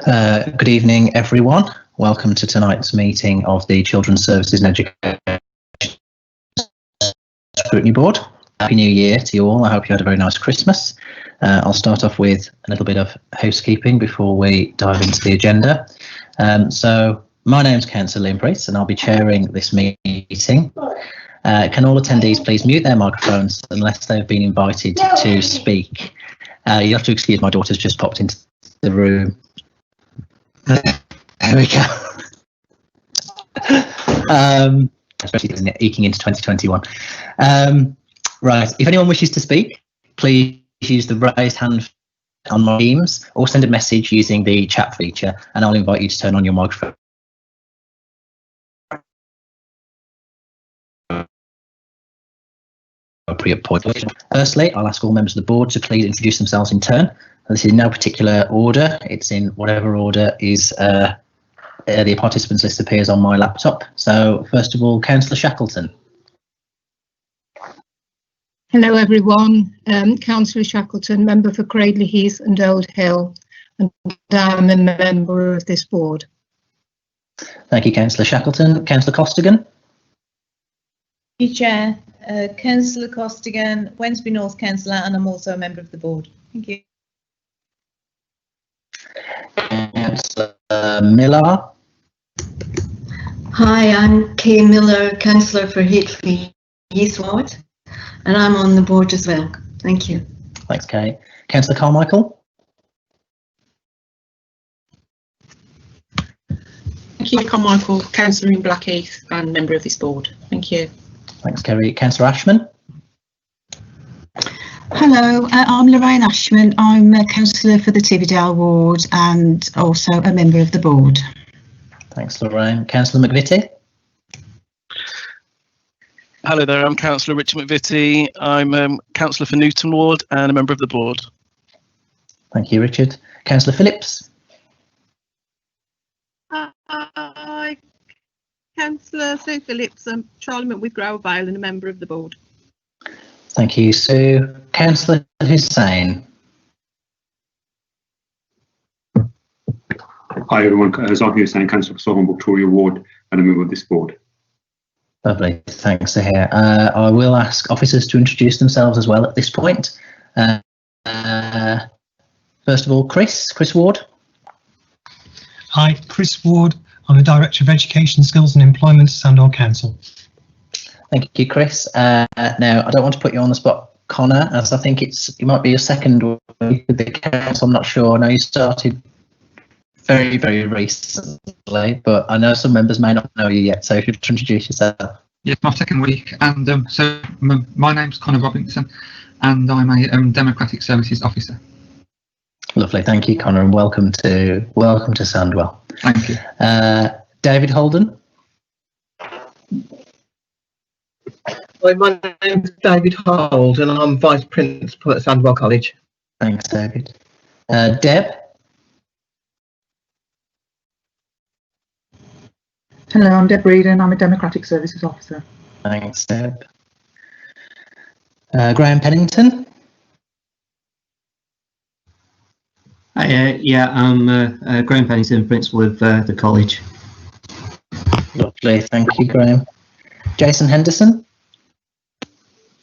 Good evening, everyone. Welcome to tonight's meeting of the Children's Services and Education Scrutiny Board. Happy New Year to you all. I hope you had a very nice Christmas. I'll start off with a little bit of housekeeping before we dive into the agenda. So my name's Councillor Limbright and I'll be chairing this meeting. Can all attendees please mute their microphones unless they've been invited to speak? You have to excuse, my daughter's just popped into the room. There we go. Especially eking into 2021. Right, if anyone wishes to speak, please use the raised hand on my Teams or send a message using the chat feature and I'll invite you to turn on your microphone. Appropriate point. Firstly, I'll ask all members of the board to please introduce themselves in turn. This is in no particular order. It's in whatever order is the participants list appears on my laptop. So first of all, Councillor Shackleton. Hello everyone, Councillor Shackleton, member for Cradley Heath and Old Hill, and I'm a member of this board. Thank you, Councillor Shackleton. Councillor Costigan. Thank you, Chair. Councillor Costigan, Wensbury North Councillor, and I'm also a member of the board. Thank you. Councillor Miller. Hi, I'm Kay Miller, Councillor for Heatley Heath Ward, and I'm on the board as well. Thank you. Thanks, Kay. Councillor Carmichael. Thank you, Carmichael, Councillor in Blackheath and member of this board. Thank you. Thanks, Kerry. Councillor Ashman. Hello, I'm Lorraine Ashman. I'm a councillor for the Tividale ward and also a member of the board. Thanks, Lorraine. Councillor McVitie. Hello there, I'm Councillor Richard McVitie. I'm Councillor for Newton Ward and a member of the board. Thank you, Richard. Councillor Phillips. Hi, Councillor Sue Phillips. I'm Charlie McWith Vale and a member of the board. Thank you, Sue. Councillor Hussain. Hi everyone, Zahir Hussain, Councillor for Southern Victoria Ward and a member of this board. Lovely, thanks to hear. I will ask officers to introduce themselves as well at this point. First of all, Chris Ward. Hi, Chris Ward. I'm the Director of Education, Skills and Employment at Sandor Council. Thank you, Chris. Now, I don't want to put you on the spot, Connor, as I think it might be your second week with the council. I'm not sure. I know you started very, very recently, but I know some members may not know you yet, so if you could introduce yourself. Yes, my second week, and so my name's Connor Robinson, and I'm a Democratic Services Officer. Lovely, thank you, Connor, and welcome to Sandwell. Thank you. David Holden. Hi, my name's David Hold and I'm Vice Principal at Sandwell College. Thanks, David. Deb. Hello, I'm Deb Reed and I'm a Democratic Services Officer. Thanks, Deb. Graham Pennington. Hi, yeah, I'm Graham Pennington, Principal of the college. Lovely, thank you, Graham. Jason Henderson.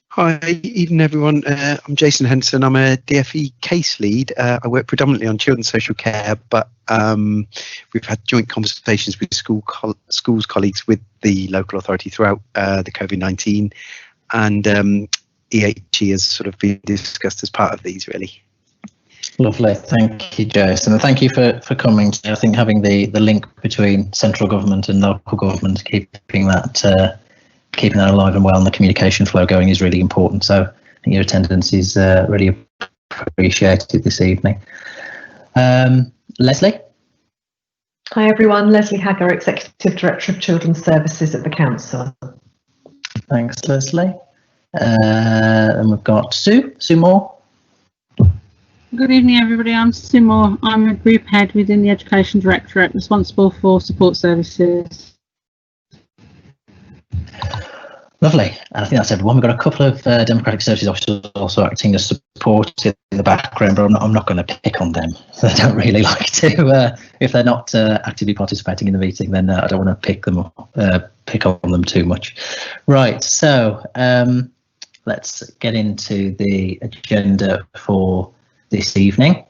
Hi, evening everyone. I'm Jason Henderson. I'm a DFE case lead. I work predominantly on children's social care, but we've had joint conversations with schools colleagues with the local authority throughout the COVID-19, and EHE has sort of been discussed as part of these, really. Lovely, thank you, Jason, and thank you for coming. I think having the link between central government and local government, keeping that alive and well and the communication flow going is really important. So I think your attendance is really appreciated this evening. Leslie. Hi everyone, Leslie Haggar, Executive Director of Children's Services at the Council. Thanks, Leslie. And we've got Sue Moore. Good evening everybody, I'm Sue Moore. I'm a group head within the Education Directorate responsible for support services. Lovely. I think that's everyone. We've got a couple of Democratic Services officers also acting as support in the background, but I'm not going to pick on them. They don't really like to. If they're not actively participating in the meeting, then I don't want to pick on them too much. Right. So let's get into the agenda for this evening.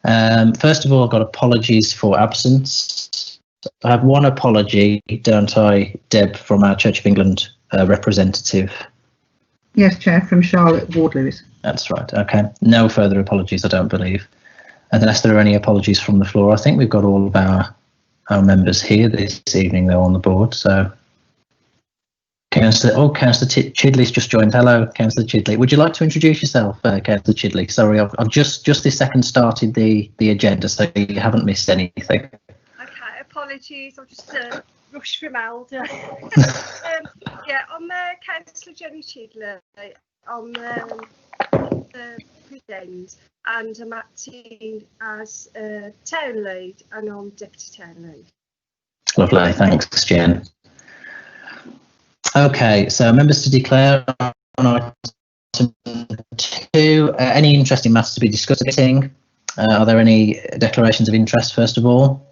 First of all, I've got apologies for absence. I have one apology, don't I, Deb, from our Church of England representative? Yes, Chair, from Charlotte Ward-Lewis. That's right. Okay. No further apologies, I don't believe. Unless there are any apologies from the floor. I think we've got all of our members here this evening, though, on the board. So, Councillor Chidley's just joined. Hello, Councillor Chidley. Would you like to introduce yourself, Councillor Chidley? Sorry, I've just this second started the agenda, so you haven't missed anything. Okay, apologies. I'll just rush from Elder. Yeah, I'm Councillor Jenny Chidley. I'm the present, and I'm acting as town lead, and I'm deputy town lead. Lovely, thanks, Jen. Okay, so members to declare on item 2. Any interesting matters to be discussing? Are there any declarations of interest, first of all?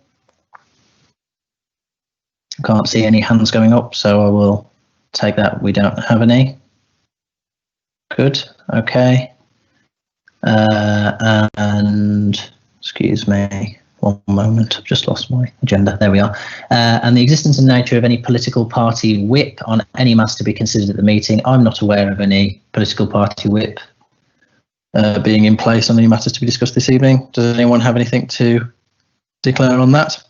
Can't see any hands going up, so I will take that we don't have any. Good, okay. And excuse me, one moment, I've just lost my agenda. There we are. And the existence and nature of any political party whip on any matter to be considered at the meeting. I'm not aware of any political party whip being in place on any matters to be discussed this evening. Does anyone have anything to declare on that?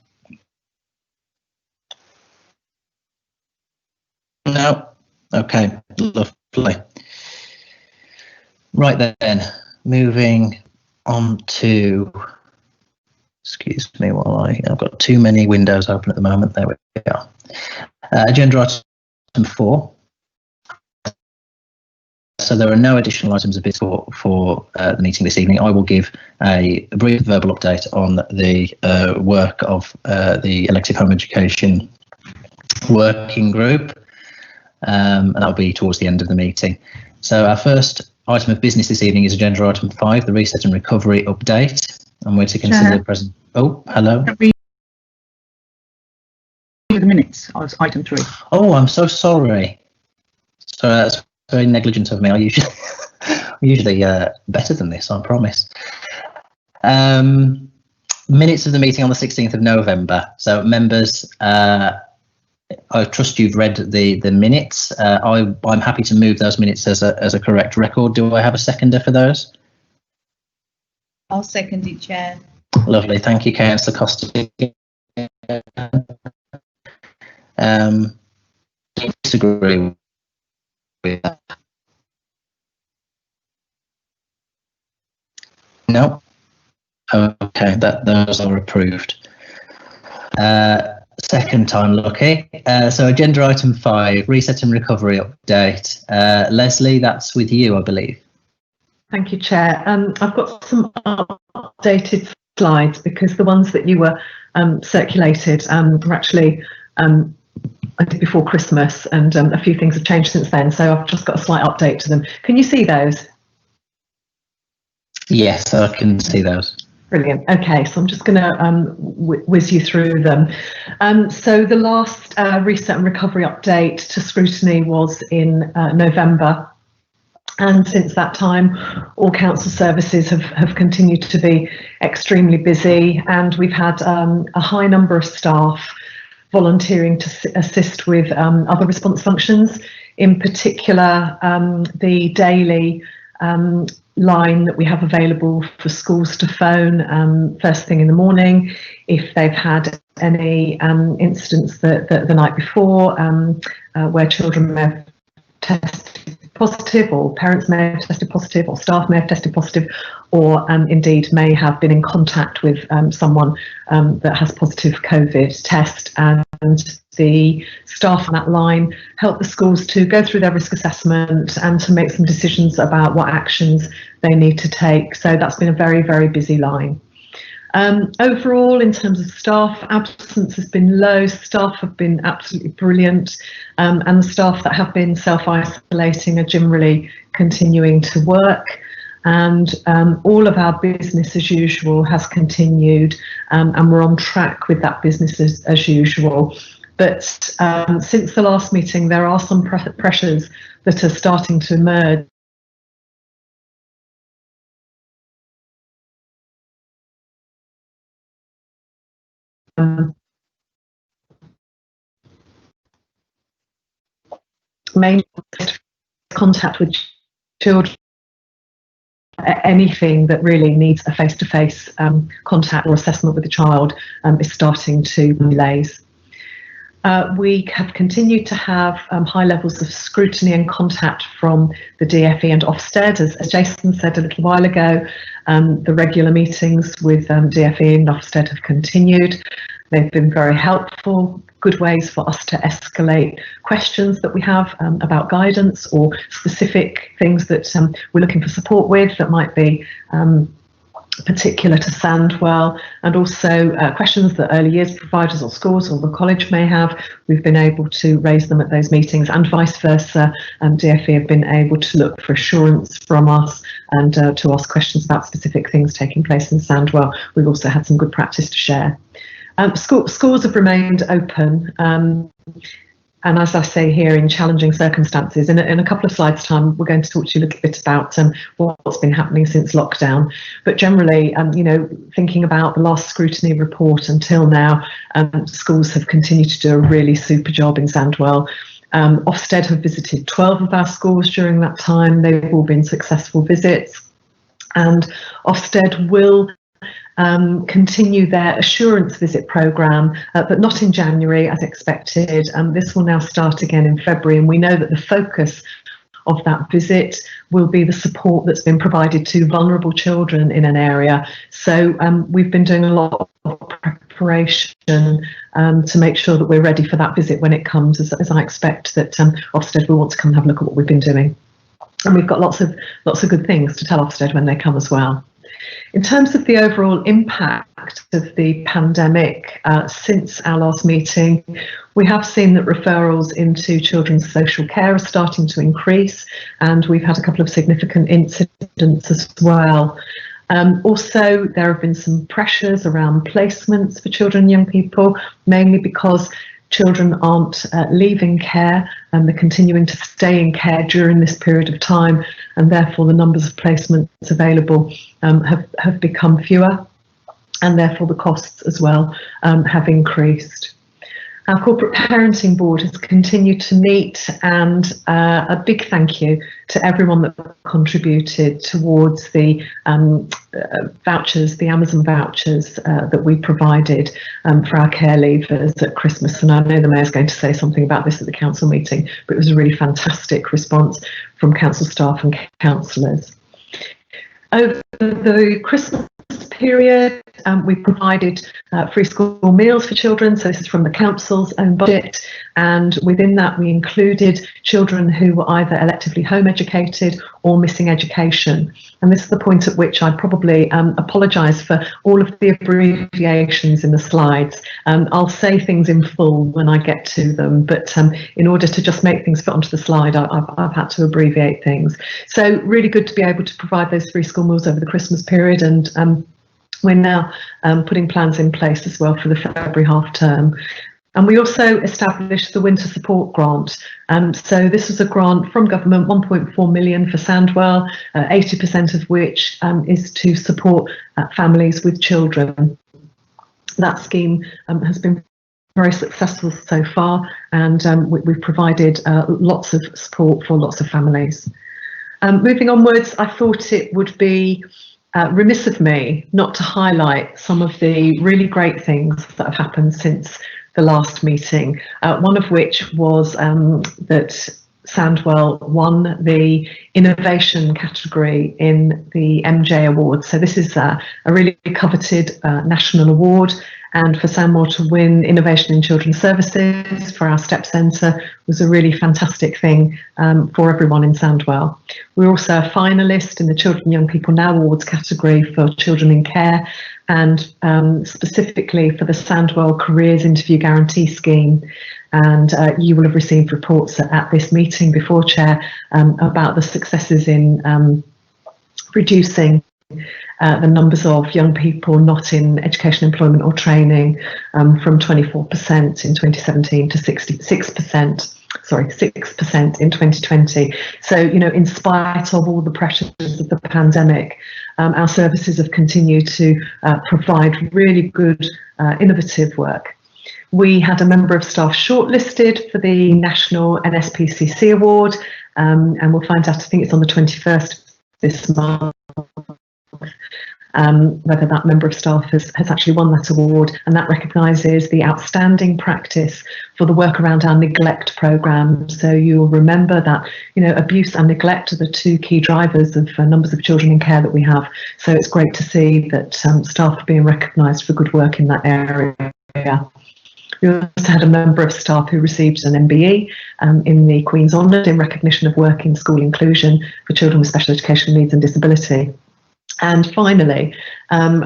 No? Okay, lovely. Right then, moving on to, excuse me while I've got too many windows open at the moment. There we are. Agenda item 4. So there are no additional items of business for the meeting this evening. I will give a brief verbal update on the work of the Elective Home Education Working Group. And that'll be towards the end of the meeting. So our first item of business this evening is agenda item 5, the reset and recovery update. And we're to consider the present. Oh, hello. The minutes of item 3. Oh, I'm so sorry. So that's very negligent of me. I usually better than this, I promise. Minutes of the meeting on the 16th of November. So members, I trust you've read the minutes. I'm happy to move those minutes as a correct record. Do I have a seconder for those? I'll second it, Chair. Lovely, thank you, Councillor Costa. Disagree with that? No. Okay, those are approved. Second time lucky. So agenda item 5, reset and recovery update. Leslie, that's with you, I believe. Thank you, Chair. I've got some updated slides because the ones that you were circulated were actually I did before Christmas, and a few things have changed since then. So I've just got a slight update to them. Can you see those? Yes, I can see those. Brilliant. Okay, so I'm just going to whiz you through them. So the last reset and recovery update to Scrutiny was in November. And since that time, all council services have continued to be extremely busy, and we've had a high number of staff volunteering to assist with other response functions, in particular the daily line that we have available for schools to phone first thing in the morning if they've had any incidents the night before where children may have tested positive, or parents may have tested positive, or staff may have tested positive, or indeed may have been in contact with someone that has positive COVID test, and the staff on that line help the schools to go through their risk assessment and to make some decisions about what actions they need to take. So that's been a very, very busy line. Overall, in terms of staff, absence has been low. Staff have been absolutely brilliant, and the staff that have been self-isolating are generally continuing to work. and all of our business as usual has continued, and we're on track with that business as usual. But since the last meeting, there are some pressures that are starting to emerge. Mainly contact with children, anything that really needs a face-to-face contact or assessment with the child is starting to delays. We have continued to have high levels of scrutiny and contact from the DFE and Ofsted. As Jason said a little while ago, the regular meetings with DFE and Ofsted have continued. They've been very helpful, good ways for us to escalate questions that we have about guidance or specific things that we're looking for support with that might be particular to Sandwell, and also questions that early years providers or schools or the college may have. We've been able to raise them at those meetings, and vice versa. DFE have been able to look for assurance from us and to ask questions about specific things taking place in Sandwell. We've also had some good practice to share. Schools have remained open, and as I say here, in challenging circumstances. In a couple of slides' time, we're going to talk to you a little bit about what's been happening since lockdown. But generally, you know, thinking about the last scrutiny report until now, schools have continued to do a really super job in Sandwell. Ofsted have visited 12 of our schools during that time. They've all been successful visits, and Ofsted will continue their assurance visit programme, but not in January as expected. This will now start again in February, and we know that the focus of that visit will be the support that's been provided to vulnerable children in an area. So we've been doing a lot of preparation to make sure that we're ready for that visit when it comes, as I expect that Ofsted will want to come and have a look at what we've been doing. And we've got lots of good things to tell Ofsted when they come as well. In terms of the overall impact of the pandemic since our last meeting, we have seen that referrals into children's social care are starting to increase, and we've had a couple of significant incidents as well. Also, there have been some pressures around placements for children and young people, mainly because children aren't leaving care and they're continuing to stay in care during this period of time, and therefore the numbers of placements available have become fewer, and therefore the costs as well have increased. Our Corporate Parenting Board has continued to meet, and a big thank you to everyone that contributed towards the vouchers, the Amazon vouchers that we provided for our care leavers at Christmas. And I know the Mayor's going to say something about this at the council meeting, but it was a really fantastic response from council staff and councillors. Over the Christmas period, we provided free school meals for children, so this is from the council's own budget, and within that we included children who were either electively home educated or missing education. And this is the point at which I probably apologise for all of the abbreviations in the slides. I'll say things in full when I get to them, but in order to just make things fit onto the slide, I've had to abbreviate things. So really good to be able to provide those free school meals over the Christmas period, and we're now putting plans in place as well for the February half term. And we also established the Winter Support Grant. So this was a grant from government, 1.4 million for Sandwell, 80% of which is to support families with children. That scheme has been very successful so far, and we've provided lots of support for lots of families. Moving onwards, I thought it would be remiss of me not to highlight some of the really great things that have happened since the last meeting, one of which was that Sandwell won the innovation category in the MJ Awards. So this is a really coveted national award, and for Sandwell to win Innovation in Children's Services for our STEP Centre was a really fantastic thing for everyone in Sandwell. We're also a finalist in the Children and Young People Now Awards category for Children in Care, and specifically for the Sandwell Careers Interview Guarantee Scheme. And you will have received reports at this meeting before, Chair, about the successes in reducing the numbers of young people not in education, employment or training from 24% in 2017 to 6% in 2020. So, you know, in spite of all the pressures of the pandemic, our services have continued to provide really good, innovative work. We had a member of staff shortlisted for the National NSPCC Award, and we'll find out, I think it's on the 21st this month, whether that member of staff has actually won that award, and that recognises the outstanding practice for the work around our neglect programme. So you'll remember that, you know, abuse and neglect are the two key drivers of numbers of children in care that we have. So it's great to see that staff are being recognised for good work in that area. We also had a member of staff who received an MBE in the Queen's Honour in recognition of work in school inclusion for children with special educational needs and disability. And finally,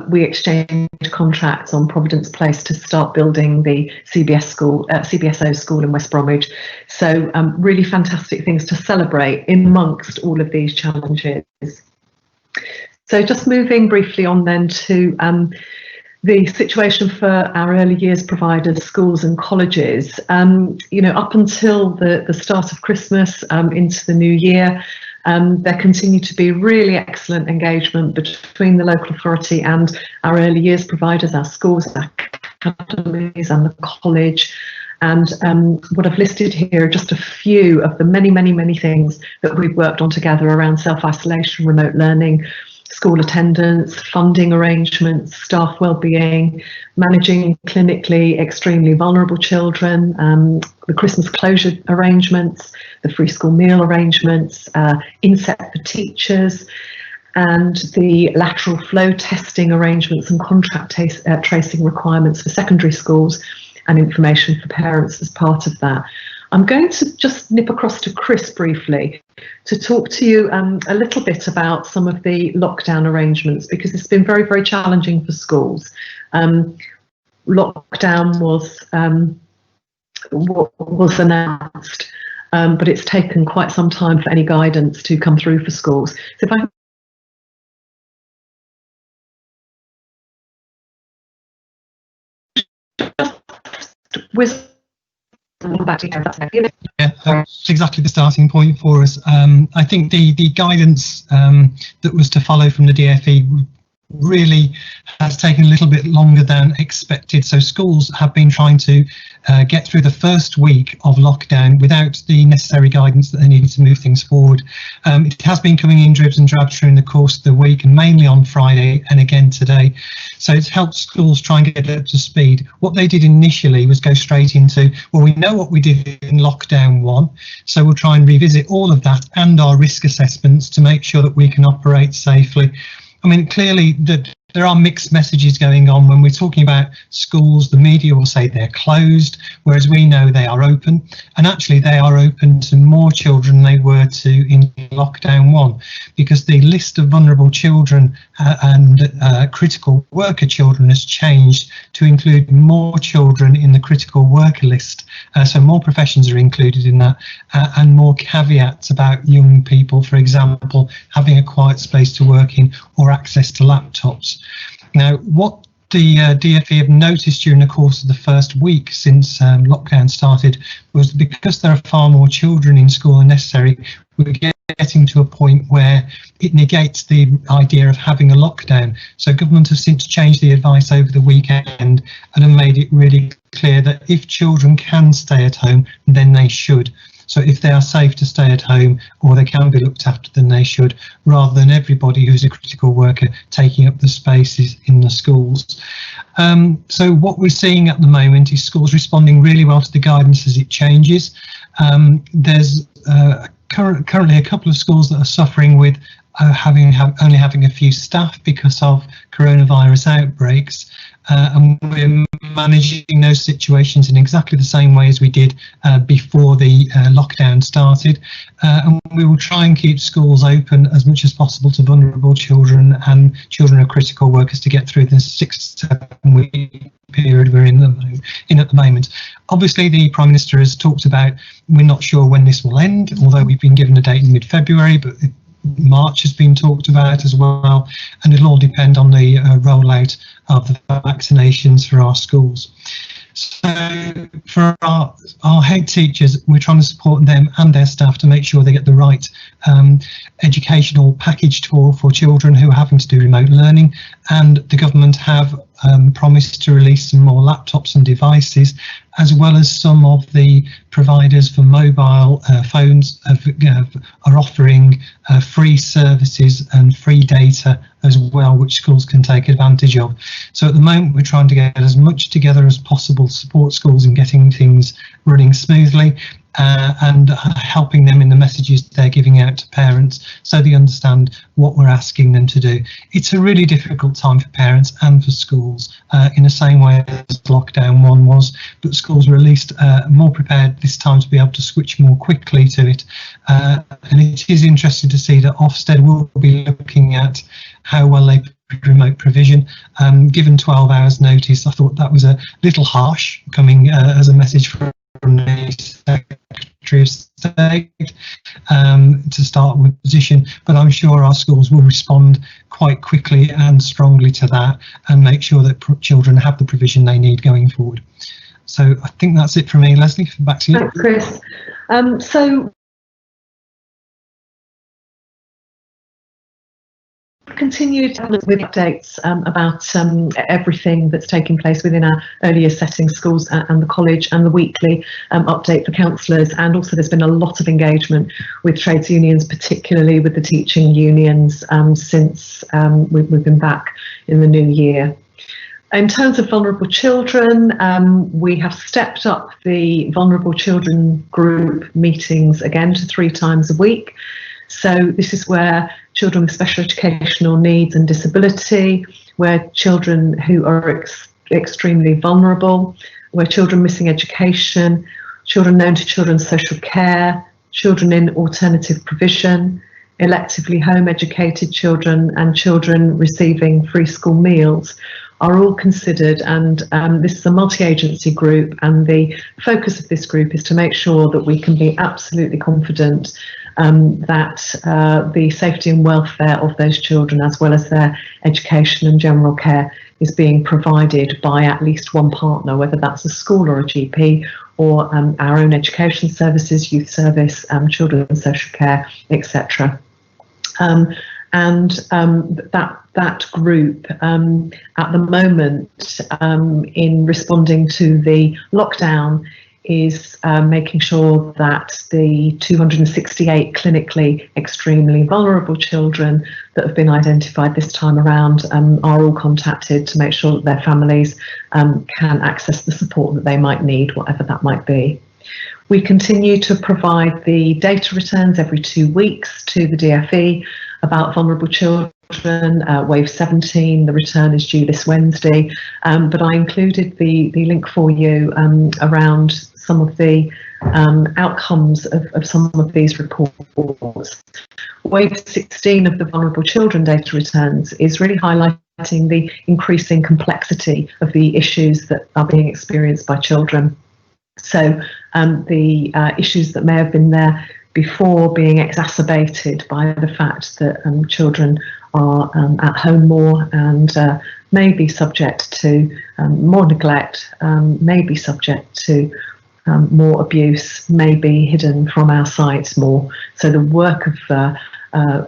we exchanged contracts on Providence Place to start building the CBSO school in West Bromwich. So really fantastic things to celebrate in amongst all of these challenges. So just moving briefly on then to the situation for our early years providers, schools and colleges. You know, up until the start of Christmas into the new year, there continued to be really excellent engagement between the local authority and our early years providers, our schools, our academies and the college. And what I've listed here are just a few of the many things that we've worked on together around self-isolation, remote learning, school attendance, funding arrangements, staff wellbeing, managing clinically extremely vulnerable children, the Christmas closure arrangements, the free school meal arrangements, inset for teachers, and the lateral flow testing arrangements and contact tracing requirements for secondary schools, and information for parents as part of that. I'm going to just nip across to Chris briefly to talk to you a little bit about some of the lockdown arrangements, because it's been very challenging for schools. Lockdown was announced, but it's taken quite some time for any guidance to come through for schools. So if I Yeah, that's exactly the starting point for us. I think the guidance that was to follow from the DfE really has taken a little bit longer than expected. So schools have been trying to get through the first week of lockdown without the necessary guidance that they needed to move things forward. It has been coming in dribs and drabs during the course of the week, and mainly on Friday and again today. So it's helped schools try and get up to speed. What they did initially was go straight into, well, we know what we did in lockdown 1, so we'll try and revisit all of that and our risk assessments to make sure that we can operate safely. I mean, clearly there are mixed messages going on when we're talking about schools. The media will say they're closed, whereas we know they are open. And actually they are open to more children than they were to in lockdown 1, because the list of vulnerable children and critical worker children has changed to include more children in the critical worker list. So more professions are included in that, and more caveats about young people, for example, having a quiet space to work in or access to laptops. Now, what the DfE have noticed during the course of the first week since lockdown started was because there are far more children in school than necessary, we're getting to a point where it negates the idea of having a lockdown. So government have since changed the advice over the weekend and have made it really clear that if children can stay at home, then they should. So if they are safe to stay at home or they can be looked after, then they should, rather than everybody who's a critical worker taking up the spaces in the schools. So what we're seeing at the moment is schools responding really well to the guidance as it changes. There's currently a couple of schools that are suffering with only having a few staff because of coronavirus outbreaks. And we're managing those situations in exactly the same way as we did before the lockdown started. And we will try and keep schools open as much as possible to vulnerable children and children of critical workers to get through the 6 to 7 week period we're in at the moment. Obviously, the Prime Minister has talked about we're not sure when this will end, although we've been given a date in mid-February, but March has been talked about as well, and it'll all depend on the rollout of the vaccinations for our schools. So for our head teachers, we're trying to support them and their staff to make sure they get the right educational package for children who are having to do remote learning, and the government have promised to release some more laptops and devices, as well as some of the providers for mobile phones are offering free services and free data as well, which schools can take advantage of. So at the moment we're trying to get as much together as possible to support schools in getting things running smoothly, and helping them in the messages they're giving out to parents so they understand what we're asking them to do. It's a really difficult time for parents and for schools, in the same way as lockdown 1 was, but schools were at least more prepared this time to be able to switch more quickly to it. And it is interesting to see that Ofsted will be looking at how well they remote provision. Given 12 hours notice, I thought that was a little harsh, coming as a message from the Secretary of State to start with position, but I'm sure our schools will respond quite quickly and strongly to that and make sure that children have the provision they need going forward. So I think that's it from me. Leslie, back to you. Thanks, Chris. So continue with updates about everything that's taking place within our earlier setting schools and the college, and the weekly update for counsellors. And also there's been a lot of engagement with trades unions, particularly with the teaching unions, since we've been back in the new year. In terms of vulnerable children, we have stepped up the vulnerable children group meetings again to 3 times a week. So this is where children with special educational needs and disability, where children who are extremely vulnerable, where children missing education, children known to children's social care, children in alternative provision, electively home educated children, and children receiving free school meals are all considered. And this is a multi-agency group, and the focus of this group is to make sure that we can be absolutely confident that the safety and welfare of those children, as well as their education and general care, is being provided by at least one partner, whether that's a school or a GP, or our own education services, youth service, children's social care, etc. That group at the moment, in responding to the lockdown, is making sure that the 268 clinically extremely vulnerable children that have been identified this time around are all contacted to make sure that their families can access the support that they might need, whatever that might be. We continue to provide the data returns every 2 weeks to the DfE about vulnerable children. Wave 17, the return is due this Wednesday, but I included the link for you around some of the outcomes of some of these reports. Wave 16 of the vulnerable children data returns is really highlighting the increasing complexity of the issues that are being experienced by children. So the issues that may have been there before being exacerbated by the fact that children are at home more and may be subject to more neglect, may be subject to more abuse, may be hidden from our sight more. So the work of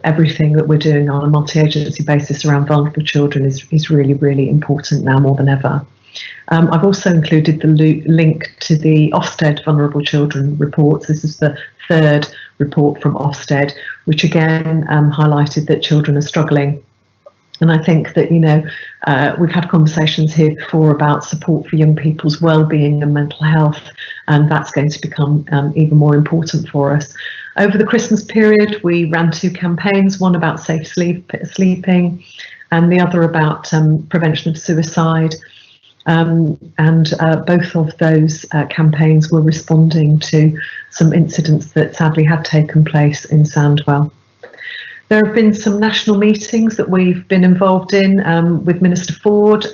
everything that we're doing on a multi-agency basis around vulnerable children is really, really important now more than ever. I've also included the link to the Ofsted Vulnerable Children reports. This is the 3rd report from Ofsted, which again highlighted that children are struggling. And I think that, you know, we've had conversations here before about support for young people's well-being and mental health, and that's going to become even more important for us. Over the Christmas period, we ran 2 campaigns, one about safe sleeping and the other about prevention of suicide. Both of those campaigns were responding to some incidents that sadly had taken place in Sandwell. There have been some national meetings that we've been involved in with Minister Ford.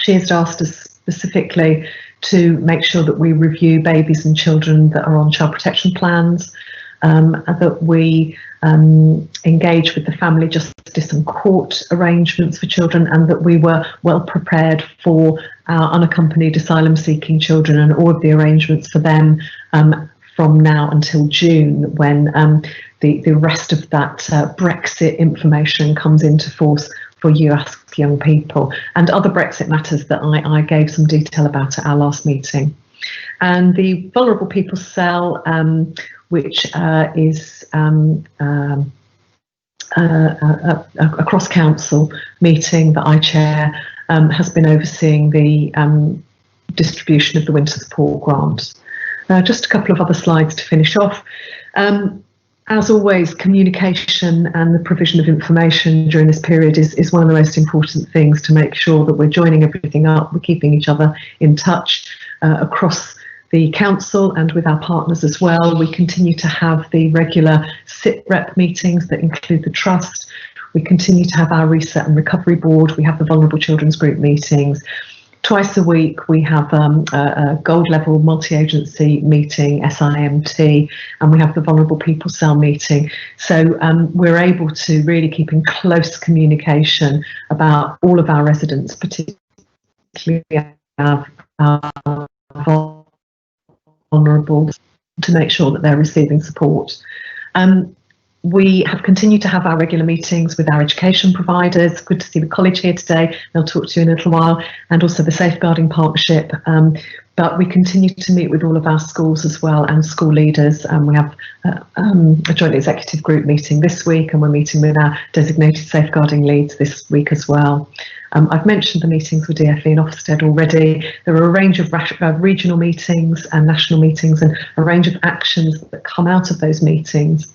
She has asked us specifically to make sure that we review babies and children that are on child protection plans. that we engage with the family justice and court arrangements for children, and that we were well prepared for our unaccompanied asylum seeking children and all of the arrangements for them from now until June, when the rest of that Brexit information comes into force for US young people, and other Brexit matters that I gave some detail about at our last meeting. And the Vulnerable People Cell, which is a cross-council meeting that I chair, has been overseeing the distribution of the winter support grant. Just a couple of other slides to finish off. As always, communication and the provision of information during this period is one of the most important things, to make sure that we're joining everything up, we're keeping each other in touch across the council and with our partners as well. We continue to have the regular SIT-rep meetings that include the trust. We continue to have our Reset and Recovery Board. We have the Vulnerable Children's Group meetings. Twice a week we have a gold level multi-agency meeting, SIMT, and we have the Vulnerable People Cell meeting. So we're able to really keep in close communication about all of our residents, particularly our vulnerable, to make sure that they're receiving support. We have continued to have our regular meetings with our education providers. Good to see the college here today. They'll talk to you in a little while, and also the Safeguarding Partnership. But we continue to meet with all of our schools as well, and school leaders. We have a joint executive group meeting this week, and we're meeting with our designated safeguarding leads this week as well. I've mentioned the meetings with DFE in Ofsted already. There are a range of regional meetings and national meetings, and a range of actions that come out of those meetings.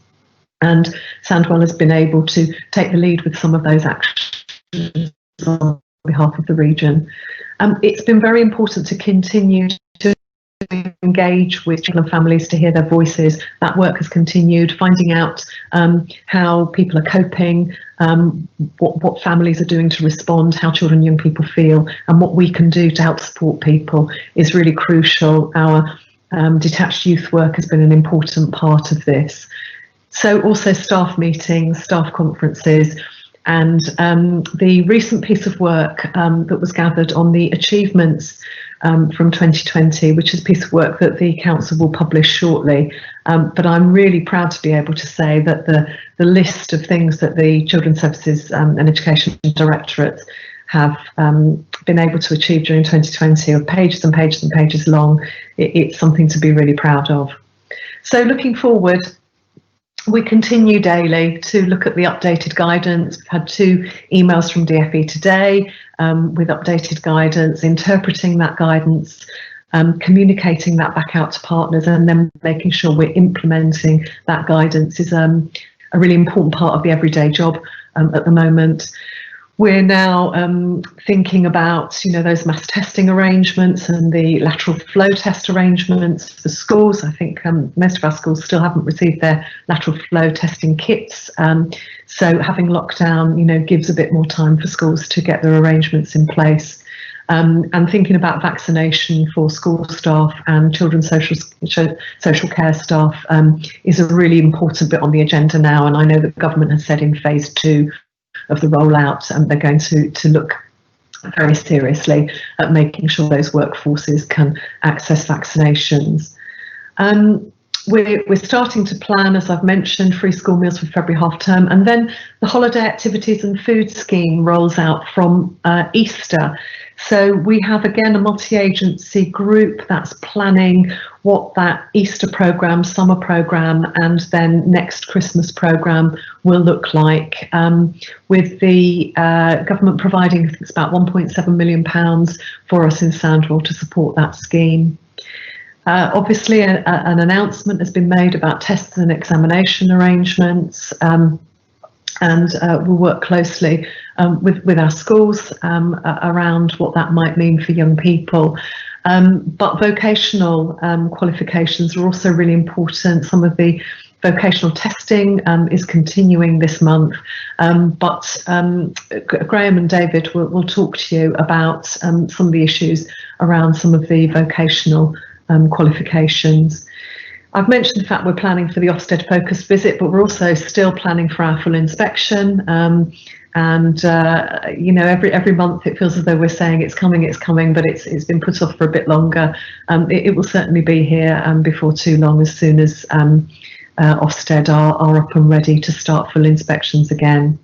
And Sandwell has been able to take the lead with some of those actions on behalf of the region. It's been very important to continue to engage with children and families to hear their voices. That work has continued, finding out how people are coping, what families are doing to respond, how children and young people feel, and what we can do to help support people is really crucial. Our detached youth work has been an important part of this. So also staff meetings, staff conferences, and the recent piece of work that was gathered on the achievements from 2020, which is a piece of work that the council will publish shortly. But I'm really proud to be able to say that the list of things that the Children's Services and Education Directorate have been able to achieve during 2020 are pages and pages and pages long. It's something to be really proud of. So looking forward, we continue daily to look at the updated guidance. We've had 2 emails from DFE today with updated guidance, interpreting that guidance, communicating that back out to partners, and then making sure we're implementing that guidance is a really important part of the everyday job at the moment. We're now thinking about, those mass testing arrangements and the lateral flow test arrangements for schools. I think most of our schools still haven't received their lateral flow testing kits. So having lockdown, gives a bit more time for schools to get their arrangements in place. And thinking about vaccination for school staff and children's social care staff is a really important bit on the agenda now. And I know that the government has said in phase 2 of the rollout, and they're going to look very seriously at making sure those workforces can access vaccinations. We're starting to plan, as I've mentioned, free school meals for February half term, and then the holiday activities and food scheme rolls out from Easter. So we have again a multi-agency group that's planning what that Easter programme, summer programme, and then next Christmas programme will look like, with the government providing, I think it's about £1.7 million for us in Sandwell to support that scheme. Obviously, an announcement has been made about tests and examination arrangements, and we'll work closely with our schools around what that might mean for young people. But vocational qualifications are also really important. Some of the vocational testing is continuing this month, but Graham and David will talk to you about some of the issues around some of the vocational qualifications. I've mentioned the fact we're planning for the Ofsted focused visit, but we're also still planning for our full inspection. You know, every month it feels as though we're saying it's coming, but it's been put off for a bit longer. It will certainly be here before too long, as soon as Ofsted are up and ready to start full inspections again.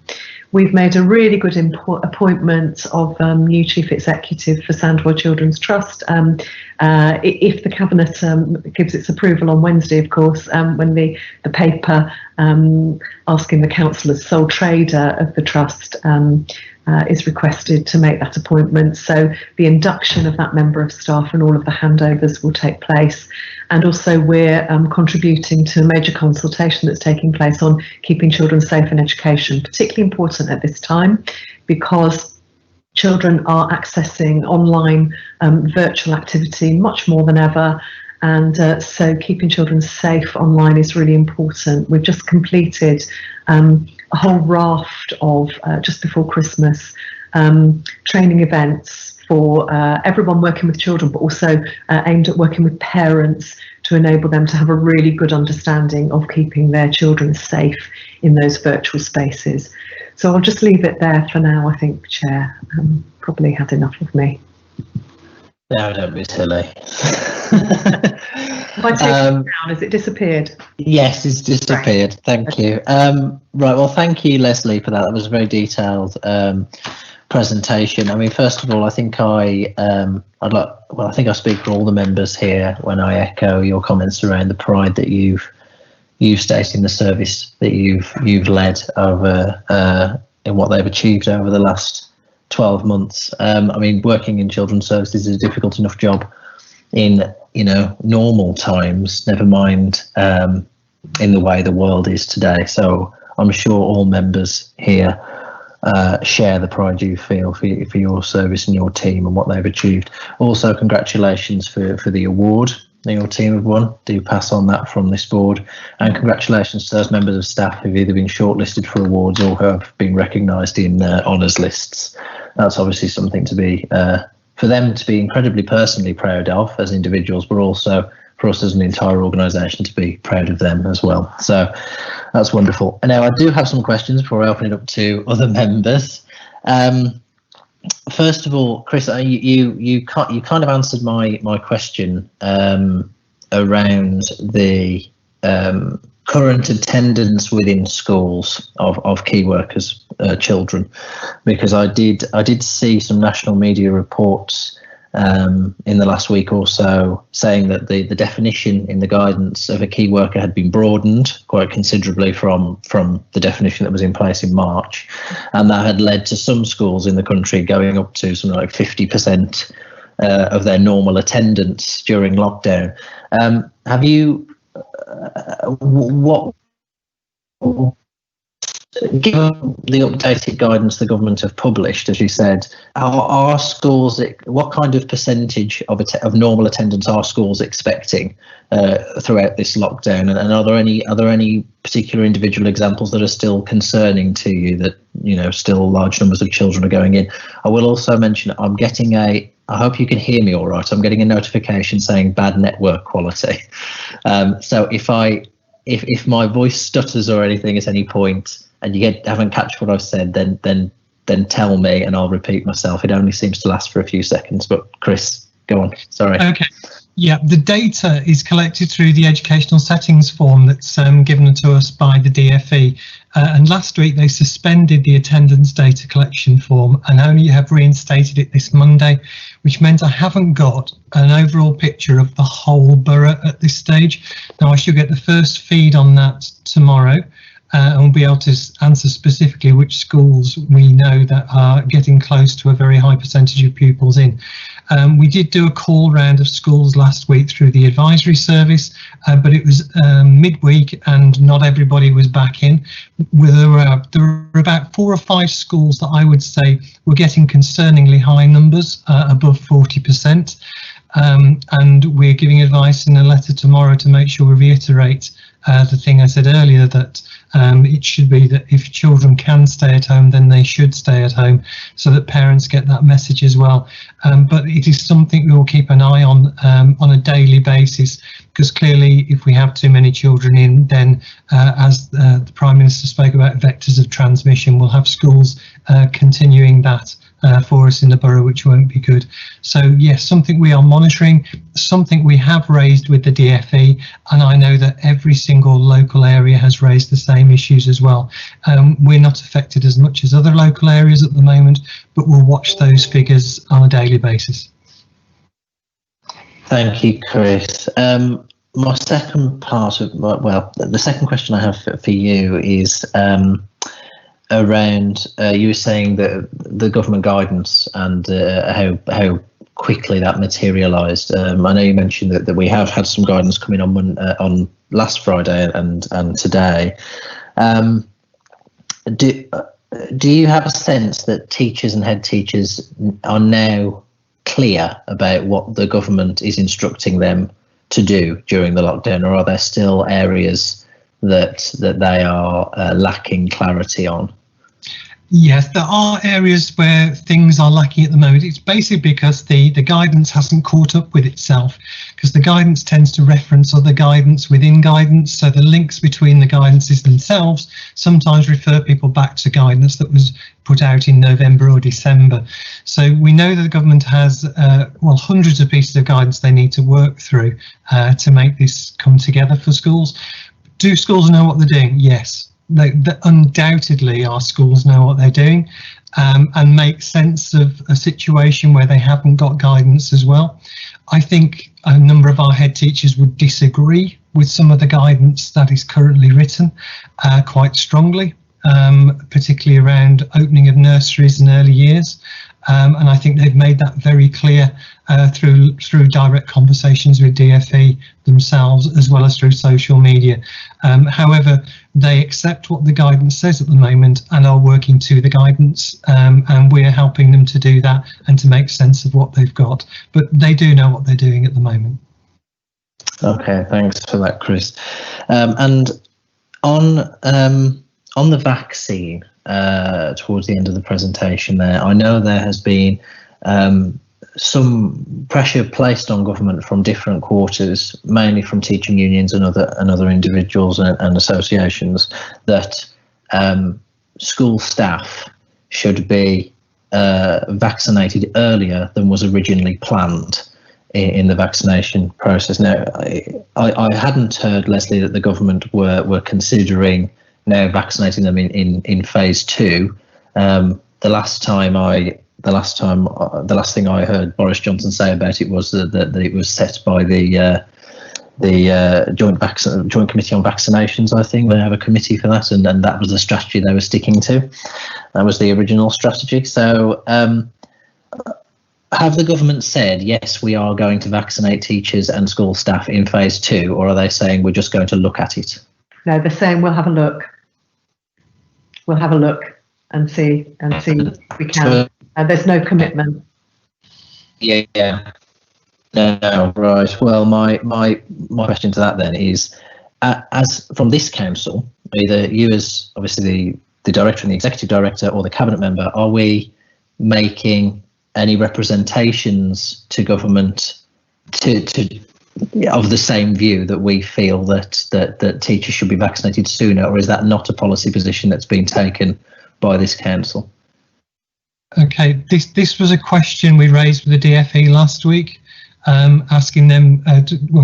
We've made a really good appointment of new Chief Executive for Sandwell Children's Trust. If the Cabinet gives its approval on Wednesday, of course, when the paper asking the Council as sole trader of the Trust is requested to make that appointment. So the induction of that member of staff and all of the handovers will take place. And also we're contributing to a major consultation that's taking place on keeping children safe in education, particularly important at this time because children are accessing online virtual activity much more than ever. And so keeping children safe online is really important. We've just completed a whole raft of, just before Christmas, training events for everyone working with children, but also aimed at working with parents to enable them to have a really good understanding of keeping their children safe in those virtual spaces. So I'll just leave it there for now, I think, Chair. Probably had enough of me. No, don't be silly. Have I taken it down? Has it disappeared? Yes, it's disappeared. Right. Thank you. Right, well, thank you, Leslie, for that. That was a very detailed presentation. I mean, first of all, I think I think I speak for all the members here when I echo your comments around the pride that you've stated in the service that you've led over in what they've achieved over the last 12 months. I mean, working in children's services is a difficult enough job in, you know, normal times, never mind in the way the world is today. So I'm sure all members here share the pride you feel for your service and your team and what they've achieved. Also, congratulations for the award that your team have won. Do pass on that from this board, and congratulations to those members of staff who've either been shortlisted for awards or who have been recognised in honours lists. That's obviously something to be for them to be incredibly personally proud of as individuals, but also for us as an entire organisation to be proud of them as well. So that's wonderful. And now I do have some questions before I open it up to other members. First of all, Chris, you kind of answered my question around the current attendance within schools of key workers children, because I did see some national media reports in the last week or so saying that the definition in the guidance of a key worker had been broadened quite considerably from the definition that was in place in March, and that had led to some schools in the country going up to something like 50% of their normal attendance during lockdown. Have you given the updated guidance the government have published, as you said, are schools, what kind of percentage of normal attendance are schools expecting throughout this lockdown? And are there any particular individual examples that are still concerning to you, that, you know, still large numbers of children are going in? I will also mention I'm getting I hope you can hear me all right. I'm getting a notification saying bad network quality. So if my voice stutters or anything at any point, and you haven't catch what I've said, then tell me and I'll repeat myself. It only seems to last for a few seconds. But Chris, go on. Sorry. Okay. Yeah, the data is collected through the educational settings form that's given to us by the DFE. And last week they suspended the attendance data collection form and only have reinstated it this Monday, which meant I haven't got an overall picture of the whole borough at this stage. Now I should get the first feed on that tomorrow. And we'll be able to answer specifically which schools we know that are getting close to a very high percentage of pupils in. We did do a call round of schools last week through the advisory service, but it was midweek and not everybody was back in. There were about 4 or 5 schools that I would say were getting concerningly high numbers, above 40%. And we're giving advice in a letter tomorrow to make sure we reiterate the thing I said earlier, that It should be that if children can stay at home, then they should stay at home, so that parents get that message as well. But it is something we will keep an eye on a daily basis, because clearly if we have too many children in, then as the Prime Minister spoke about vectors of transmission, we'll have schools continuing that for us in the borough, which won't be good. So yes, something we are monitoring, something we have raised with the DFE, and I know that every single local area has raised the same issues as well. We're not affected as much as other local areas at the moment, but we'll watch those figures on a daily basis. Thank you, Chris. My second part of, well, the second question I have for you is around, you were saying that the government guidance and how quickly that materialised. I know you mentioned that we have had some guidance coming on last Friday and today. Do you have a sense that teachers and head teachers are now clear about what the government is instructing them to do during the lockdown, or are there still areas that they are lacking clarity on? Yes, there are areas where things are lacking at the moment. It's basically because the guidance hasn't caught up with itself, because the guidance tends to reference other guidance within guidance. So the links between the guidances themselves sometimes refer people back to guidance that was put out in November or December. So we know that the government has, well, hundreds of pieces of guidance they need to work through to make this come together for schools. Do schools know what they're doing? Yes. Undoubtedly our schools know what they're doing, and make sense of a situation where they haven't got guidance as well. I think a number of our head teachers would disagree with some of the guidance that is currently written quite strongly, particularly around opening of nurseries and early years. And I think they've made that very clear through direct conversations with DFE themselves, as well as through social media. However, they accept what the guidance says at the moment and are working to the guidance, and we're helping them to do that and to make sense of what they've got. But they do know what they're doing at the moment. Okay, thanks for that, Chris. And on the vaccine, towards the end of the presentation there, I know there has been some pressure placed on government from different quarters, mainly from teaching unions and other individuals and associations, that school staff should be vaccinated earlier than was originally planned in the vaccination process. Now, I hadn't heard, Leslie, that the government were considering now vaccinating them in phase 2. The last thing I heard Boris Johnson say about it was that it was set by the Joint Committee on Vaccinations. I think they have a committee for that, and that was the strategy they were sticking to. That was the original strategy. So have the government said, yes, we are going to vaccinate teachers and school staff in phase 2, or are they saying we're just going to look at it? No, they're saying we'll have a look. We'll have a look and see if we can. There's no commitment. Yeah. No, right. Well, my question to that then is, as from this council, either you as obviously the director and the executive director, or the cabinet member, are we making any representations to government of the same view that we feel that teachers should be vaccinated sooner, or is that not a policy position that's been taken by this council? Okay, this was a question we raised with the DFE last week, asking them,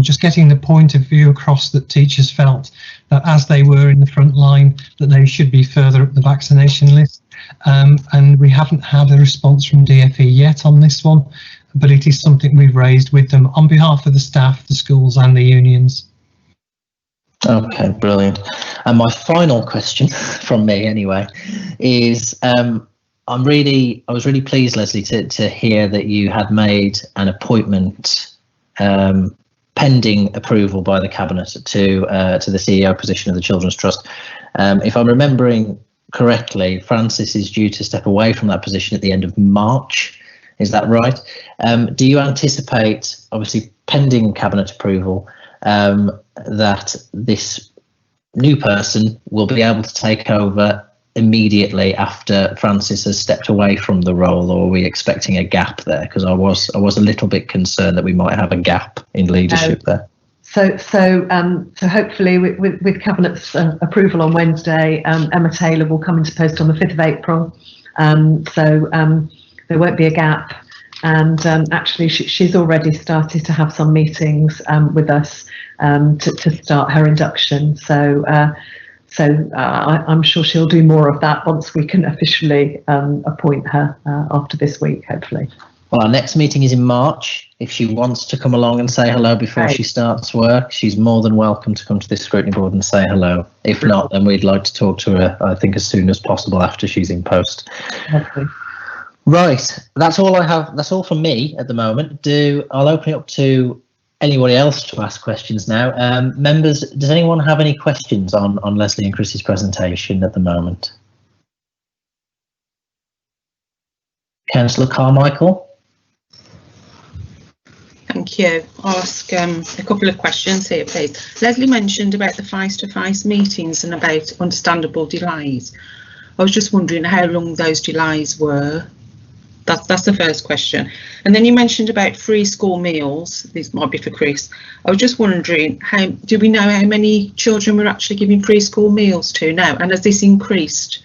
just getting the point of view across that teachers felt that as they were in the front line, that they should be further up the vaccination list. And we haven't had a response from DFE yet on this one, but it is something we've raised with them on behalf of the staff, the schools and the unions. Okay, brilliant. And my final question from me anyway is, I was really pleased, Leslie, to hear that you had made an appointment pending approval by the cabinet to the CEO position of the Children's Trust. If I'm remembering correctly, Francis is due to step away from that position at the end of March. Is that right? Do you anticipate, obviously pending cabinet approval, that this new person will be able to take over immediately after Francis has stepped away from the role, or are we expecting a gap there? Because I was a little bit concerned that we might have a gap in leadership there. So hopefully with Cabinet's approval on Wednesday, Emma Taylor will come into post on the 5th of April. There won't be a gap. And actually, she's already started to have some meetings with us to start her induction. So I'm sure she'll do more of that once we can officially appoint her after this week, hopefully. Well, our next meeting is in March. If she wants to come along and say hello before she starts work, she's more than welcome to come to this scrutiny board and say hello. If not, then we'd like to talk to her, I think, as soon as possible after she's in post. Okay. Right, that's all I have. That's all from me at the moment. I'll open it up to anybody else to ask questions now. Members, does anyone have any questions on Leslie and Chris's presentation at the moment? Councillor Carmichael. Thank you. I'll ask a couple of questions here, please. Leslie mentioned about the face-to-face meetings and about understandable delays. I was just wondering how long those delays were. That's the first question. And then you mentioned about free school meals. This might be for Chris. I was just wondering, do we know how many children we're actually giving free school meals to now? And has this increased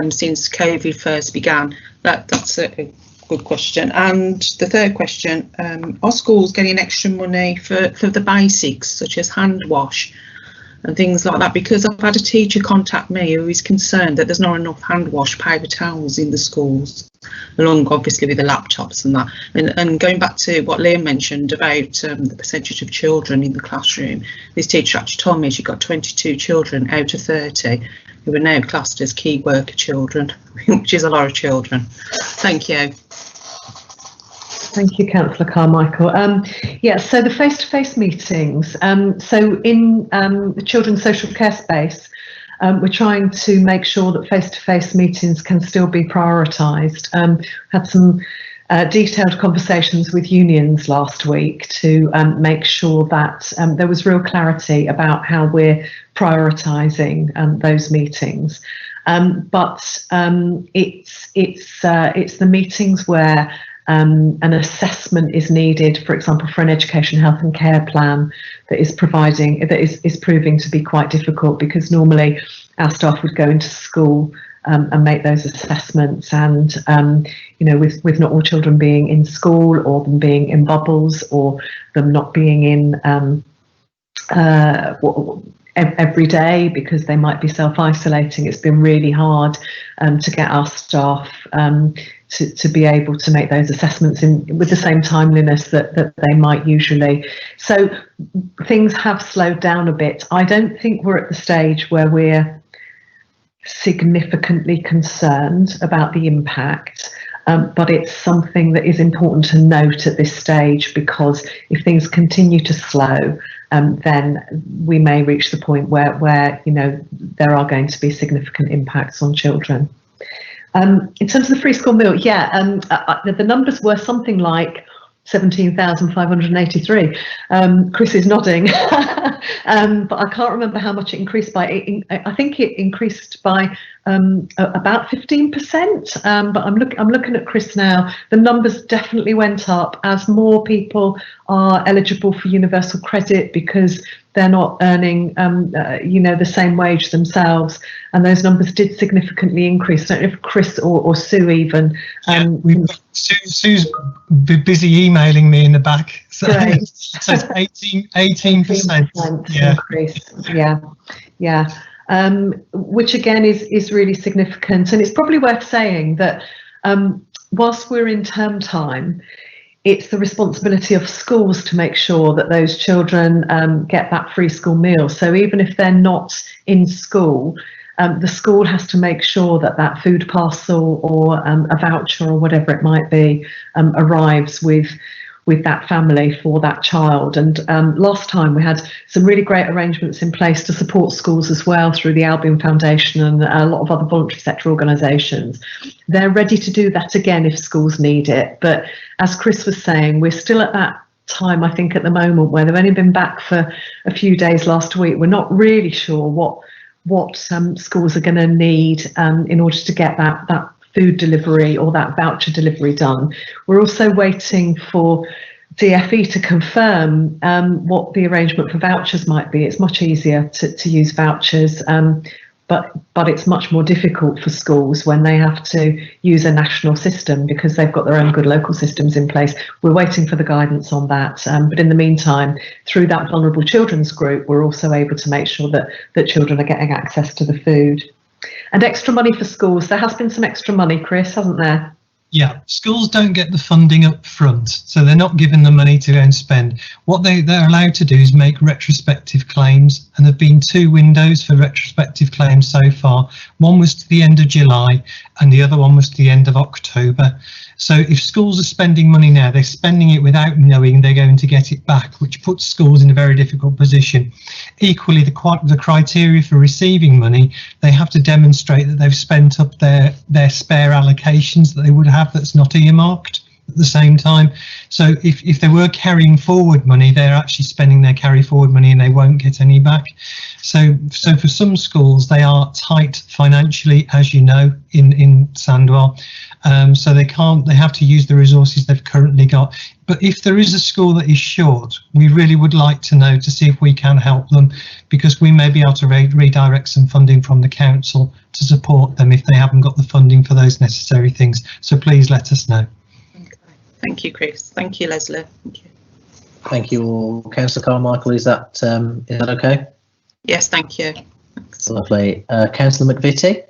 since COVID first began? That's a good question. And the third question, are schools getting extra money for the basics, such as hand wash and things like that? Because I've had a teacher contact me who is concerned that there's not enough hand wash paper towels in the schools, along obviously with the laptops and that. And going back to what Liam mentioned about the percentage of children in the classroom, this teacher actually told me she got 22 children out of 30 who are now classed as key worker children, which is a lot of children. Thank you. Thank you, Councillor Carmichael. So the face-to-face meetings. So in the children's social care space, we're trying to make sure that face-to-face meetings can still be prioritised. Had some detailed conversations with unions last week to make sure that there was real clarity about how we're prioritising those meetings. But it's the meetings where an assessment is needed, for example, for an education, health and care plan that is proving to be quite difficult, because normally our staff would go into school and make those assessments, and with not all children being in school, or them being in bubbles, or them not being in every day because they might be self-isolating, it's been really hard to get our staff to be able to make those assessments with the same timeliness that they might usually. So things have slowed down a bit. I don't think we're at the stage where we're significantly concerned about the impact, but it's something that is important to note at this stage, because if things continue to slow, then we may reach the point where there are going to be significant impacts on children. In terms of the free school meal, the numbers were something like 17,583. Chris is nodding, but I can't remember how much it increased by. I think it increased by about 15%. But I'm looking at Chris now. The numbers definitely went up as more people are eligible for universal credit because they're not earning, the same wage themselves, and those numbers did significantly increase. I don't know if Chris or Sue even. Sue's busy emailing me in the back. So, so it's 18% increase. Which again is really significant, and it's probably worth saying that whilst we're in term time, it's the responsibility of schools to make sure that those children get that free school meal. So even if they're not in school, the school has to make sure that that food parcel or a voucher or whatever it might be arrives with that family for that child. And last time we had some really great arrangements in place to support schools as well through the Albion Foundation and a lot of other voluntary sector organisations. They're ready to do that again if schools need it. But as Chris was saying, we're still at that time, I think, at the moment, where they've only been back for a few days last week. We're not really sure what schools are going to need in order to get that food delivery or that voucher delivery done. We're also waiting for DFE to confirm what the arrangement for vouchers might be. It's much easier to use vouchers, but it's much more difficult for schools when they have to use a national system because they've got their own good local systems in place. We're waiting for the guidance on that. But in the meantime, through that vulnerable children's group, we're also able to make sure that children are getting access to the food. And extra money for schools. There has been some extra money, Chris, hasn't there? Yeah, schools don't get the funding up front, so they're not given the money to go and spend. What they're allowed to do is make retrospective claims, and there have been 2 windows for retrospective claims so far. One was to the end of July and the other one was to the end of October. So if schools are spending money now, they're spending it without knowing they're going to get it back, which puts schools in a very difficult position. Equally, the criteria for receiving money, they have to demonstrate that they've spent up their spare allocations that they would have that's not earmarked at the same time. So if they were carrying forward money, they're actually spending their carry forward money and they won't get any back. So for some schools, they are tight financially, as you know, in Sandwell. So they have to use the resources they've currently got. But if there is a school that is short, we really would like to know to see if we can help them, because we may be able to redirect some funding from the council to support them if they haven't got the funding for those necessary things. So please let us know. Thank you, Chris. Thank you, Leslie. Thank you. Thank you all. Councillor Carmichael, is that okay? Yes, thank you. Thanks. Lovely. Councillor McVitie?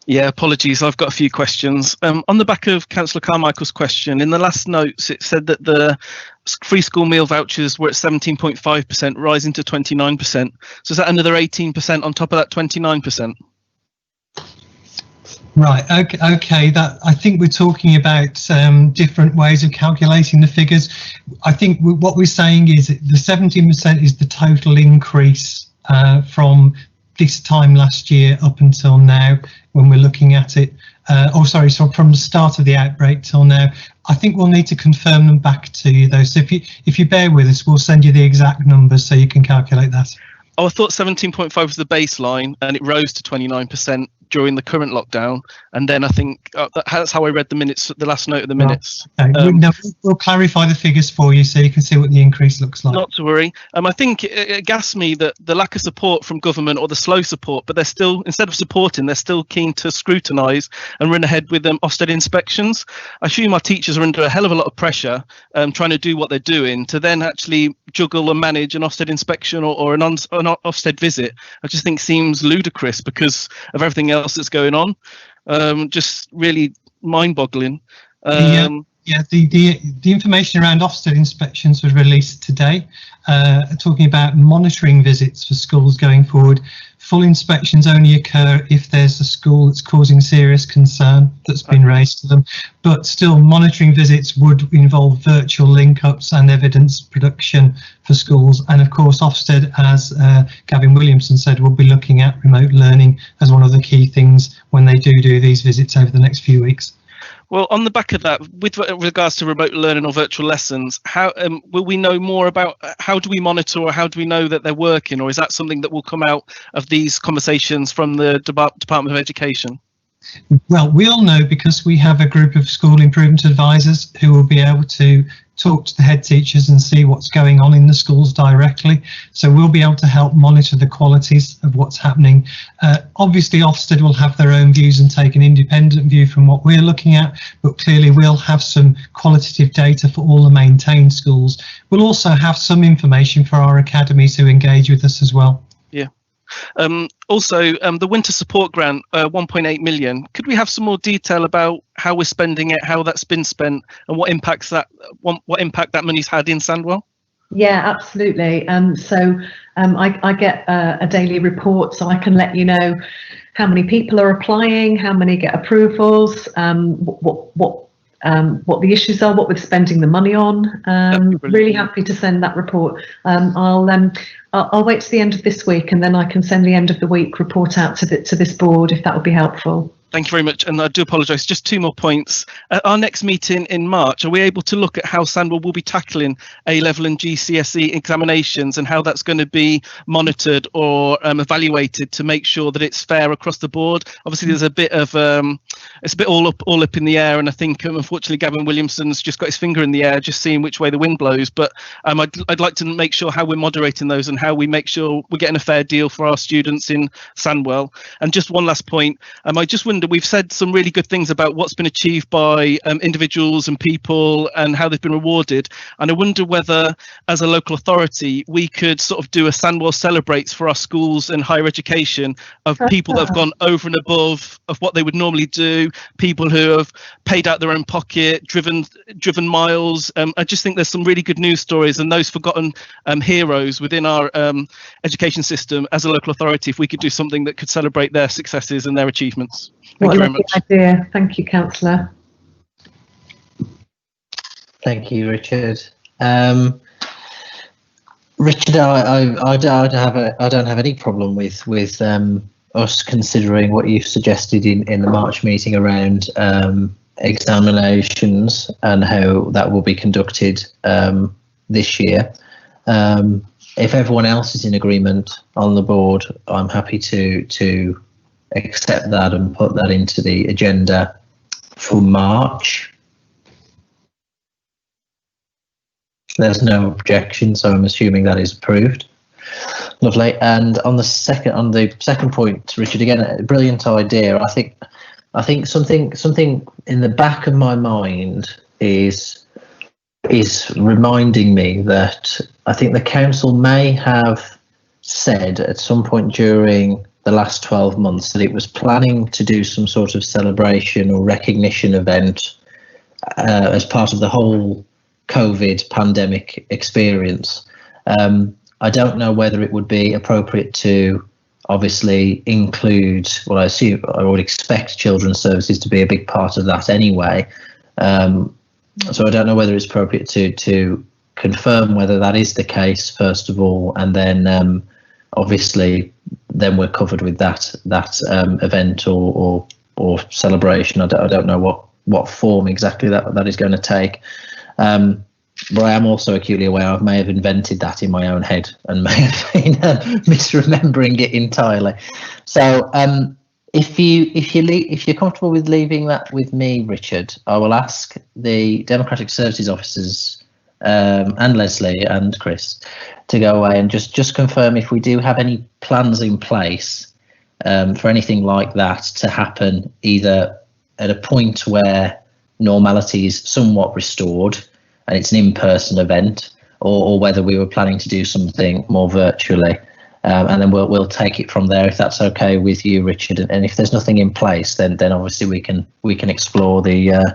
Yeah, apologies. I've got a few questions. On the back of Councillor Carmichael's question, in the last notes, it said that the free school meal vouchers were at 17.5%, rising to 29%. So is that another 18% on top of that 29%? Right. Okay. That I think we're talking about different ways of calculating the figures. I think what we're saying is that the 17% is the total increase from this time last year up until now when we're looking at it. So from the start of the outbreak till now. I think we'll need to confirm them back to you though. So if you bear with us, we'll send you the exact numbers so you can calculate that. Oh, I thought 17.5 was the baseline and it rose to 29% during the current lockdown. And then I think that's how I read the minutes, the last note of the minutes. Right. Okay. We'll clarify the figures for you so you can see what the increase looks like. Not to worry. I think it gassed me that the lack of support from government or the slow support, but they're still, instead of supporting, they're still keen to scrutinise and run ahead with Ofsted inspections. I assume our teachers are under a hell of a lot of pressure trying to do what they're doing to then actually juggle and manage an Ofsted inspection or an Ofsted visit. I just think seems ludicrous because of everything else that's going on. Just really mind-boggling. The information around Ofsted inspections was released today, talking about monitoring visits for schools going forward. Full inspections only occur if there's a school that's causing serious concern that's been raised to them, but still monitoring visits would involve virtual link-ups and evidence production for schools. And of course Ofsted, as Gavin Williamson said, will be looking at remote learning as one of the key things when they do these visits over the next few weeks. Well, on the back of that, with regards to remote learning or virtual lessons, how will we know more about how do we monitor or how do we know that they're working, or is that something that will come out of these conversations from the Department of Education? Well, we'll know because we have a group of school improvement advisors who will be able to talk to the head teachers and see what's going on in the schools directly. So we'll be able to help monitor the qualities of what's happening. Obviously, Ofsted will have their own views and take an independent view from what we're looking at, but clearly we'll have some qualitative data for all the maintained schools. We'll also have some information for our academies who engage with us as well. Yeah. Also, the winter support grant, 1.8 million. Could we have some more detail about how we're spending it, how that's been spent, and what impact that money's had in Sandwell? Yeah, absolutely. I get a daily report, so I can let you know how many people are applying, how many get approvals, what the issues are, what we're spending the money on. Really happy to send that report. I'll wait to the end of this week and then I can send the end of the week report out to this board if that would be helpful. Thank you very much, and I do apologise. Just 2 more points. At our next meeting in March, are we able to look at how Sandwell will be tackling A-level and GCSE examinations and how that's going to be monitored or evaluated to make sure that it's fair across the board? Obviously, there's a bit of it's a bit all up in the air, and I think unfortunately Gavin Williamson's just got his finger in the air, just seeing which way the wind blows. But I'd like to make sure how we're moderating those and how we make sure we're getting a fair deal for our students in Sandwell. And just one last point, I just wonder, we've said some really good things about what's been achieved by individuals and people and how they've been rewarded, and I wonder whether as a local authority we could sort of do a Sandwell Celebrates for our schools and higher education of people that have gone over and above of what they would normally do, people who have paid out their own pocket, driven miles. I just think there's some really good news stories, and those forgotten heroes within our education system as a local authority, if we could do something that could celebrate their successes and their achievements. Thank you very much. Idea. Thank you, Councillor. Thank you, Richard. Richard, I don't have any problem with us considering what you've suggested in the March meeting around examinations and how that will be conducted this year. If everyone else is in agreement on the board, I'm happy to accept that and put that into the agenda for March. There's no objection, so I'm assuming that is approved. Lovely. And on the second point, Richard, again, a brilliant idea. I think something in the back of my mind is reminding me that I think the council may have said at some point during the last 12 months that it was planning to do some sort of celebration or recognition event as part of the whole COVID pandemic experience. I don't know whether it would be appropriate to obviously include, well, I would expect children's services to be a big part of that anyway. So I don't know whether it's appropriate to confirm whether that is the case first of all, and then obviously then we're covered with that event or celebration. I don't know what form exactly that is going to take. But I am also acutely aware I may have invented that in my own head and may have been misremembering it entirely. So if you're comfortable with leaving that with me, Richard, I will ask the Democratic Services officers and Leslie and Chris to go away and just confirm if we do have any plans in place for anything like that to happen, either at a point where normality is somewhat restored and it's an in-person event, or whether we were planning to do something more virtually, and then we'll take it from there if that's okay with you, Richard. And if there's nothing in place, then obviously we can explore the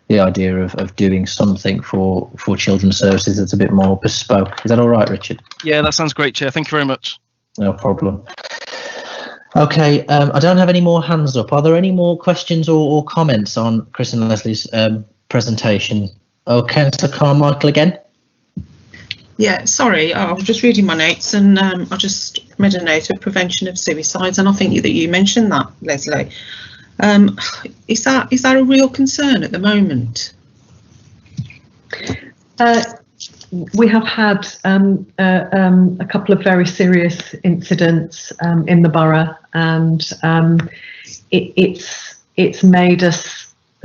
idea of doing something for children's services that's a bit more bespoke. Is that all right, Richard? Yeah, that sounds great, Chair. Thank you very much. No problem. Okay, I don't have any more hands up. Are there any more questions or comments on Chris and Leslie's presentation? Oh, Councillor Carmichael again. Yeah, sorry, I was just reading my notes and I just made a note of prevention of suicides, and I think that you mentioned that, Leslie. Is that a real concern at the moment? We have had a couple of very serious incidents in the borough, and it's made us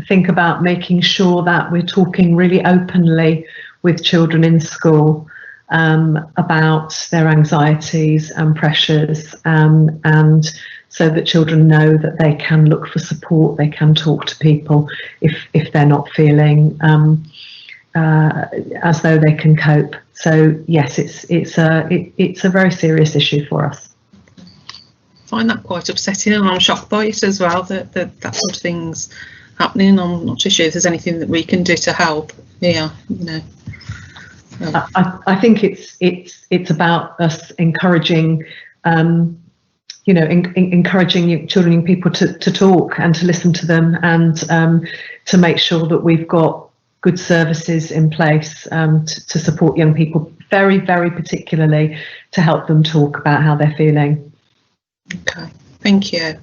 think about making sure that we're talking really openly with children in school about their anxieties and pressures, and so that children know that they can look for support, they can talk to people if they're not feeling as though they can cope. So yes, it's a very serious issue for us. I find that quite upsetting, and I'm shocked by it as well, that sort of thing's happening. I'm not too sure if there's anything that we can do to help. Yeah, you know. I think it's about us encouraging, encouraging children and people to talk and to listen to them, and to make sure that we've got good services in place to support young people, very, very particularly to help them talk about how they're feeling. Okay, thank you.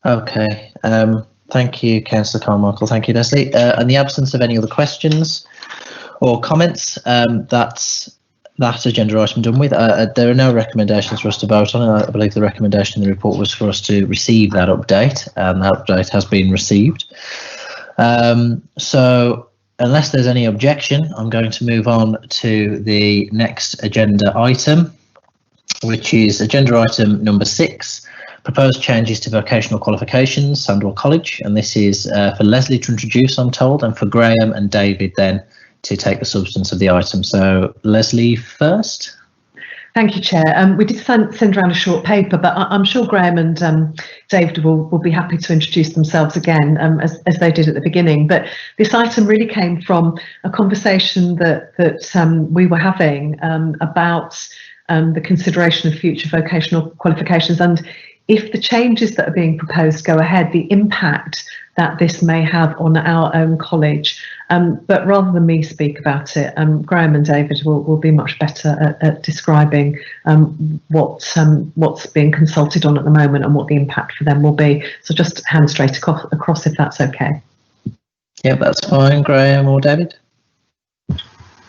Okay. Thank you, Councillor Carmichael. Thank you, Leslie. In the absence of any other questions or comments, that's that agenda item done with. There are no recommendations for us to vote on, and I believe the recommendation in the report was for us to receive that update, and that update has been received. So unless there's any objection, I'm going to move on to the next agenda item, which is agenda item number 6, proposed changes to vocational qualifications, Sandwell College. And this is for Leslie to introduce, I'm told, and for Graham and David then to take the substance of the item. So Leslie first. Thank you, Chair. We did send around a short paper, but I'm sure Graham and David will be happy to introduce themselves again, as they did at the beginning. But this item really came from a conversation that we were having about the consideration of future vocational qualifications, and if the changes that are being proposed go ahead, the impact that this may have on our own college. But rather than me speak about it, Graham and David will be much better at describing what's being consulted on at the moment and what the impact for them will be. So just hand straight across if that's okay. Yeah, that's fine. Graham or David?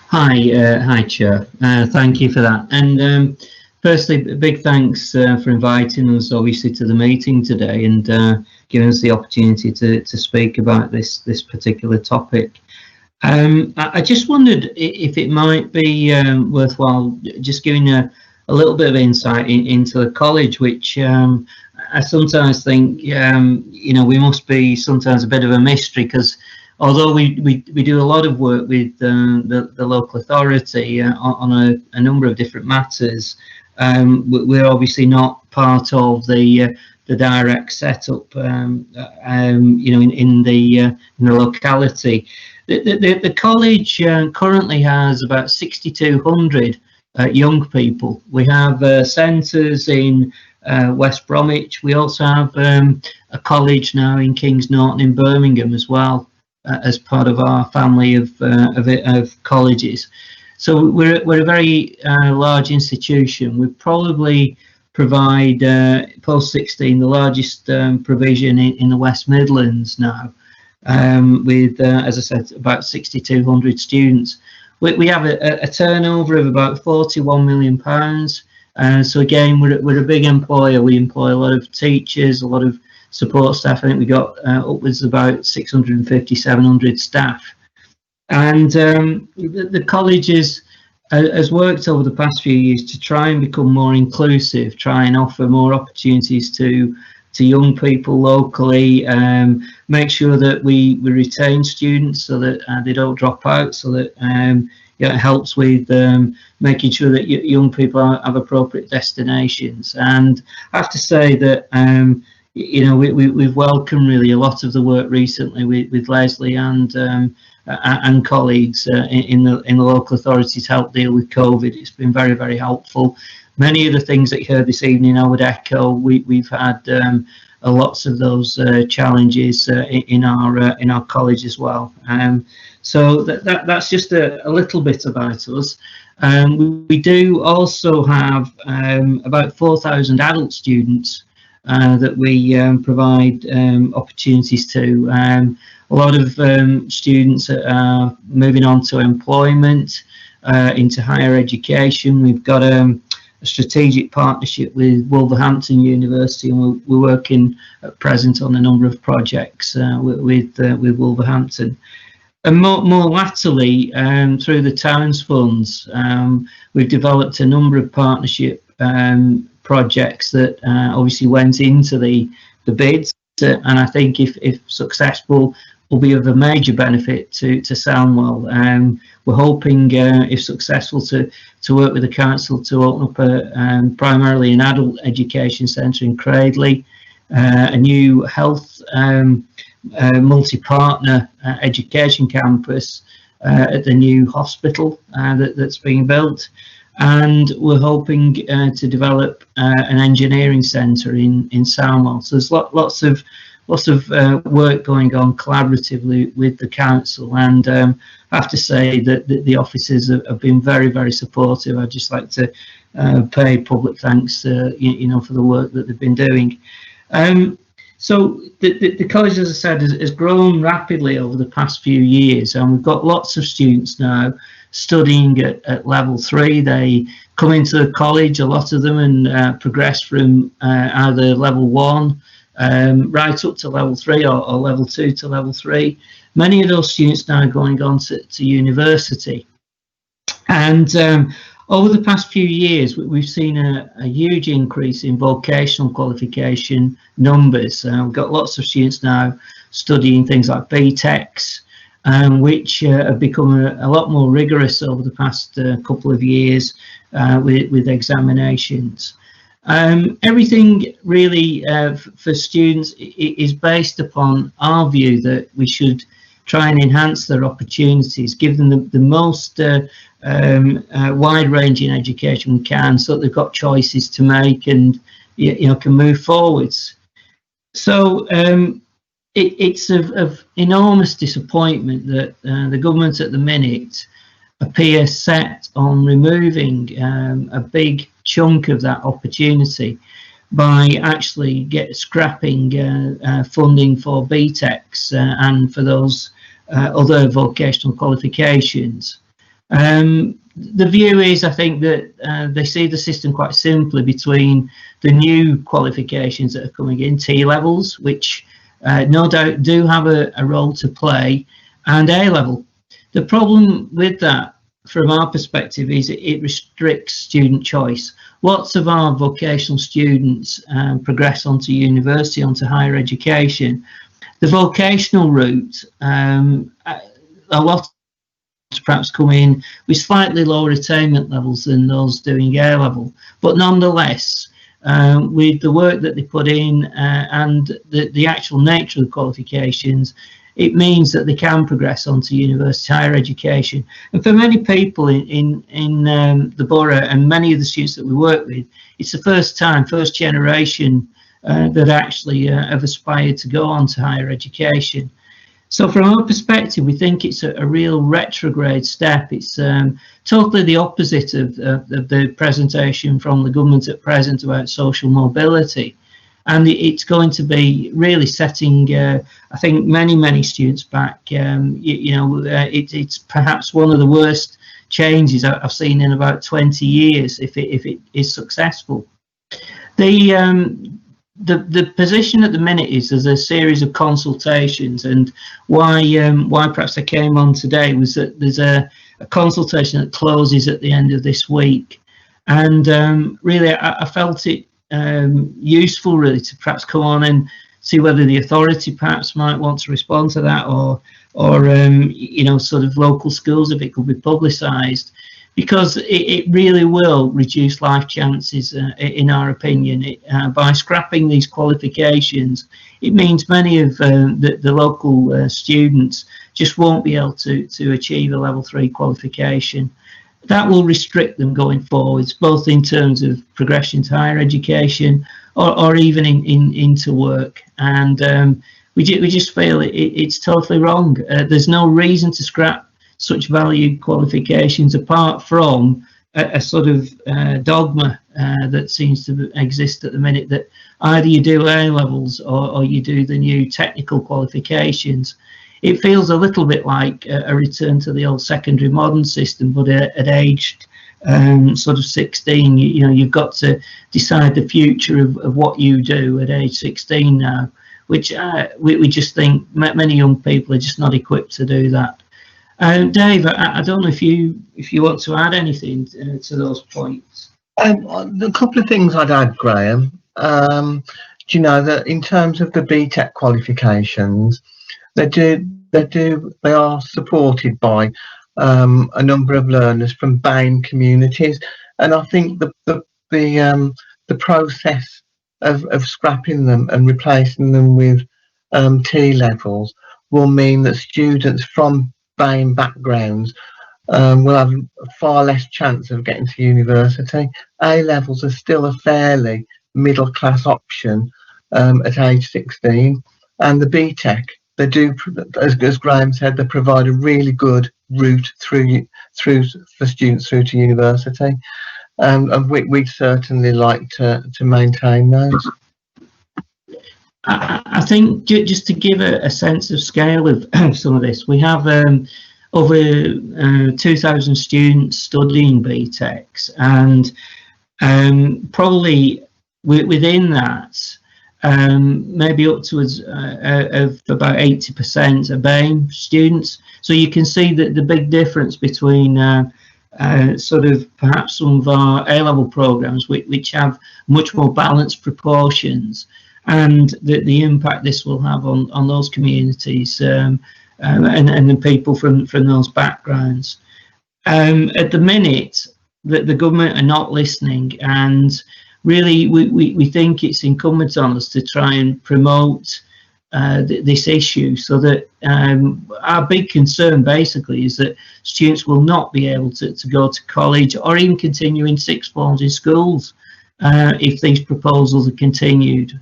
Hi, Chair. Thank you for that. And firstly, big thanks for inviting us, obviously, to the meeting today and giving us the opportunity to speak about this particular topic. I just wondered if it might be worthwhile just giving a little bit of insight into the college, which I sometimes think, we must be sometimes a bit of a mystery, because although we do a lot of work with the local authority on a number of different matters, we're obviously not part of the direct setup, in the locality. The college currently has about 6,200 young people. We have centres in West Bromwich. We also have a college now in Kings Norton in Birmingham as well, as part of our family of colleges. So we're a very large institution. We probably provide post-16 the largest provision in the West Midlands now, with, as I said, about 6,200 students. We have a turnover of about £41 million. So again, we're a big employer. We employ a lot of teachers, a lot of support staff. I think we got upwards of about 650, 700 staff. And the college has worked over the past few years to try and become more inclusive, try and offer more opportunities to young people locally, make sure that we retain students so that they don't drop out, so that it helps with making sure that young people have appropriate destinations. And I have to say that we've welcomed really a lot of the work recently with Leslie and colleagues in the local authority to help deal with COVID. It's been very, very helpful. Many of the things that you heard this evening, I would echo. We've had lots of those challenges in our college as well. So that's just a little bit about us. We do also have about 4,000 adult students that we provide opportunities to. A lot of students are moving on to employment, into higher education. We've got a strategic partnership with Wolverhampton University, and we're working at present on a number of projects with Wolverhampton. And more latterly, through the Towns Funds, we've developed a number of partnership projects that obviously went into the bids, and I think if successful, will be of a major benefit to Sandwell. We're hoping, if successful, to work with the council to open up primarily an adult education centre in Cradley, a new health multi-partner education campus at the new hospital that's being built, and we're hoping to develop an engineering centre in Sandwell. So there's lots of work going on collaboratively with the council, and I have to say that the officers have been very, very supportive. I'd just like to pay public thanks, for the work that they've been doing. So the college, as I said, has grown rapidly over the past few years, and we've got lots of students now studying at level 3. They come into the college, a lot of them, and progress from either level 1 right up to level 3 or level 2 to level 3. Many of those students now are going on to university. And over the past few years, we've seen a huge increase in vocational qualification numbers. We've got lots of students now studying things like BTECs, which have become a lot more rigorous over the past couple of years with examinations. Everything really for students is based upon our view that we should try and enhance their opportunities, give them the most wide-ranging education we can, so that they've got choices to make and can move forwards. So it's of enormous disappointment that the government at the minute appear set on removing a big chunk of that opportunity by actually scrapping funding for BTECs and for those other vocational qualifications. The view is, I think, that they see the system quite simply between the new qualifications that are coming in, T-levels, which no doubt do have a role to play, and A-level. The problem with that, from our perspective, is it restricts student choice. Lots of our vocational students progress onto university, onto higher education. The vocational route, a lot perhaps come in with slightly lower attainment levels than those doing A-level, but nonetheless, with the work that they put in and the actual nature of the qualifications, it means that they can progress onto university higher education. And for many people in the borough and many of the students that we work with, it's the first generation that actually have aspired to go on to higher education. So from our perspective, we think it's a real retrograde step. It's totally the opposite of the presentation from the government at present about social mobility. And it's going to be really setting, I think, many students back. It's perhaps one of the worst changes I've seen in about 20 years if it is successful. The position at the minute is there's a series of consultations, and why perhaps I came on today was that there's a consultation that closes at the end of this week, and really I felt it useful really to perhaps come on and see whether the authority perhaps might want to respond to that, or sort of local schools, if it could be publicised, because it really will reduce life chances in our opinion. By scrapping these qualifications, it means many of the local students just won't be able to achieve a level 3 qualification. That will restrict them going forwards, both in terms of progression to higher education or even into work. And we just feel it's totally wrong. There's no reason to scrap such valued qualifications apart from a sort of dogma that seems to exist at the minute, that either you do A-levels or you do the new technical qualifications. It feels a little bit like a return to the old secondary modern system, but at age sort of 16, you've got to decide the future of what you do at age 16 now, which we just think many young people are just not equipped to do that. Dave, I don't know if you want to add anything to those points. A couple of things I'd add, Graham. Do you know that in terms of the BTEC qualifications, they are supported by a number of learners from BAME communities, and I think the process of scrapping them and replacing them with T-levels will mean that students from BAME backgrounds will have far less chance of getting to university. A-levels are still a fairly middle-class option at age 16, and the BTEC, they do, as Graham said, they provide a really good route through for students through to university, and we'd certainly like to maintain those. I think just to give a sense of scale of some of this, we have over 2,000 students studying BTECs, and probably within that, maybe upwards of about 80% are BAME students. So you can see that the big difference between sort of perhaps some of our A-level programs, which have much more balanced proportions, and the impact this will have on those communities and the people from those backgrounds. At the minute, the government are not listening, and really we think it's incumbent on us to try and promote this issue, so that our big concern basically is that students will not be able to go to college or even continue in sixth forms in schools if these proposals are continued.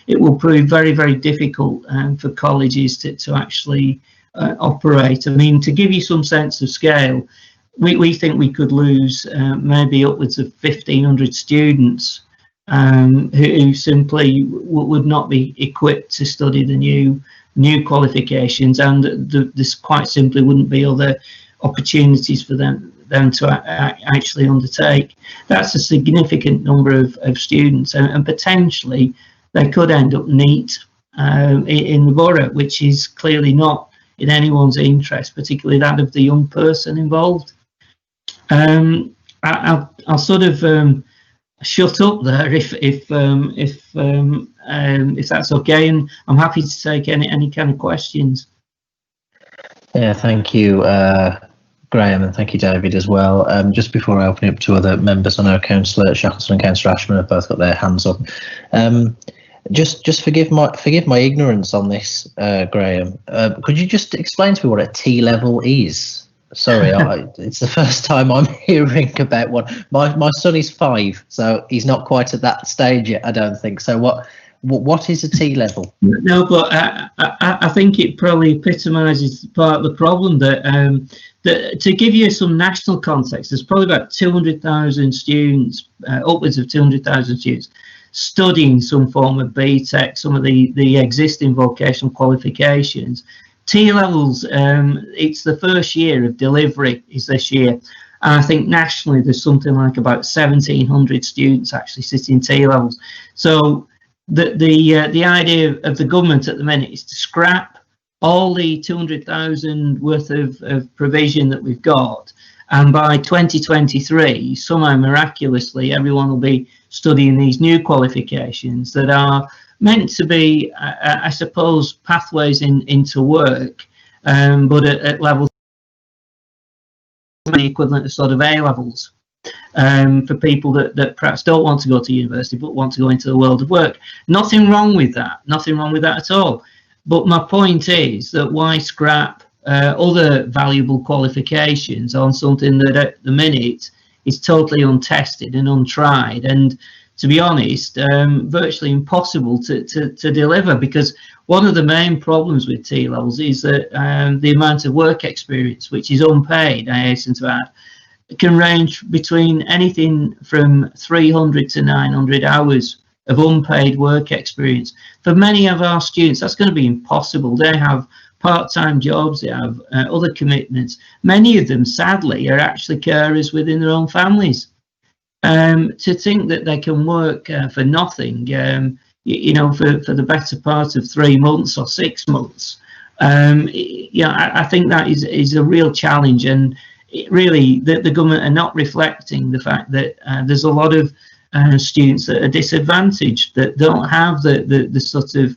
It will prove very, very difficult for colleges to actually operate. I mean, to give you some sense of scale, we think we could lose maybe upwards of 1,500 students who simply would not be equipped to study the new qualifications, and this quite simply wouldn't be other opportunities for them to actually undertake. That's a significant number of students, and potentially they could end up NEET in the borough, which is clearly not in anyone's interest, particularly that of the young person involved. I'll sort of shut up there if that's okay, and I'm happy to take any kind of questions. Yeah, thank you, Graham, and thank you, David, as well. Just before I open it up to other members, I know Councillor Shackleton and Councillor Ashman have both got their hands up. Just forgive my ignorance on this, Graham. Could you just explain to me what a T-level is? Sorry, it's the first time I'm hearing about one. My son is 5, so he's not quite at that stage yet, I don't think. So what is a T-level? No, but I think it probably epitomises part of the problem that to give you some national context, there's probably about 200,000 students, upwards of 200,000 students, studying some form of BTEC, some of the existing vocational qualifications. T-levels, it's the first year of delivery is this year. And I think nationally there's something like about 1,700 students actually sitting T-levels. So the idea of the government at the minute is to scrap all the 200,000 worth of provision that we've got, and by 2023 somehow miraculously everyone will be studying these new qualifications that are meant to be I suppose pathways into work, but at levels the equivalent of sort of A levels for people that perhaps don't want to go to university but want to go into the world of work. Nothing wrong with that, nothing wrong with that at all. But my point is that why scrap other valuable qualifications on something that at the minute is totally untested and untried, and to be honest, virtually impossible to deliver, because one of the main problems with T-levels is that the amount of work experience, which is unpaid, I hasten to add, can range between anything from 300 to 900 hours of unpaid work experience. For many of our students, that's going to be impossible. They have part-time jobs, they have other commitments. Many of them, sadly, are actually carers within their own families. To think that they can work for nothing, you know, for the better part of 3 months or 6 months, I think that is a real challenge, and really the government are not reflecting the fact that there's a lot of students that are disadvantaged, that don't have the sort of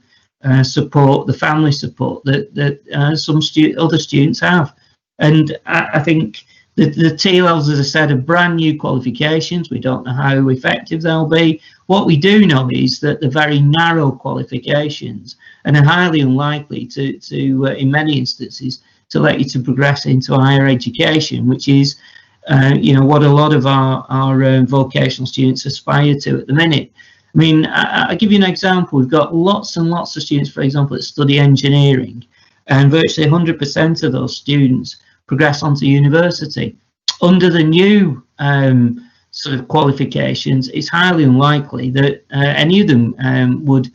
support, the family support that some other students have. And I think the T-levels, as I said, are brand new qualifications. We don't know how effective they'll be. What we do know is that the very narrow qualifications and are highly unlikely to in many instances, to let you to progress into higher education, which is you know, what a lot of our vocational students aspire to at the minute. I mean, I'll give you an example. We've got lots and lots of students, for example, that study engineering, and virtually 100% of those students progress onto university. Under the new sort of qualifications, it's highly unlikely that any of them would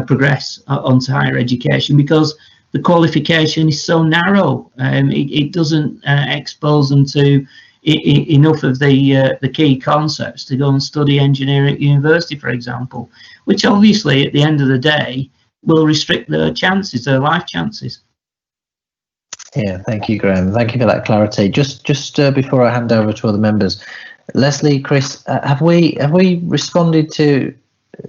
progress onto higher education, because the qualification is so narrow. It doesn't expose them to enough of the key concepts to go and study engineering at university, for example, which obviously at the end of the day will restrict their chances, their life chances. Yeah, thank you, Graham. Thank you for that clarity. Just before I hand over to other members, Leslie, Chris, have we responded to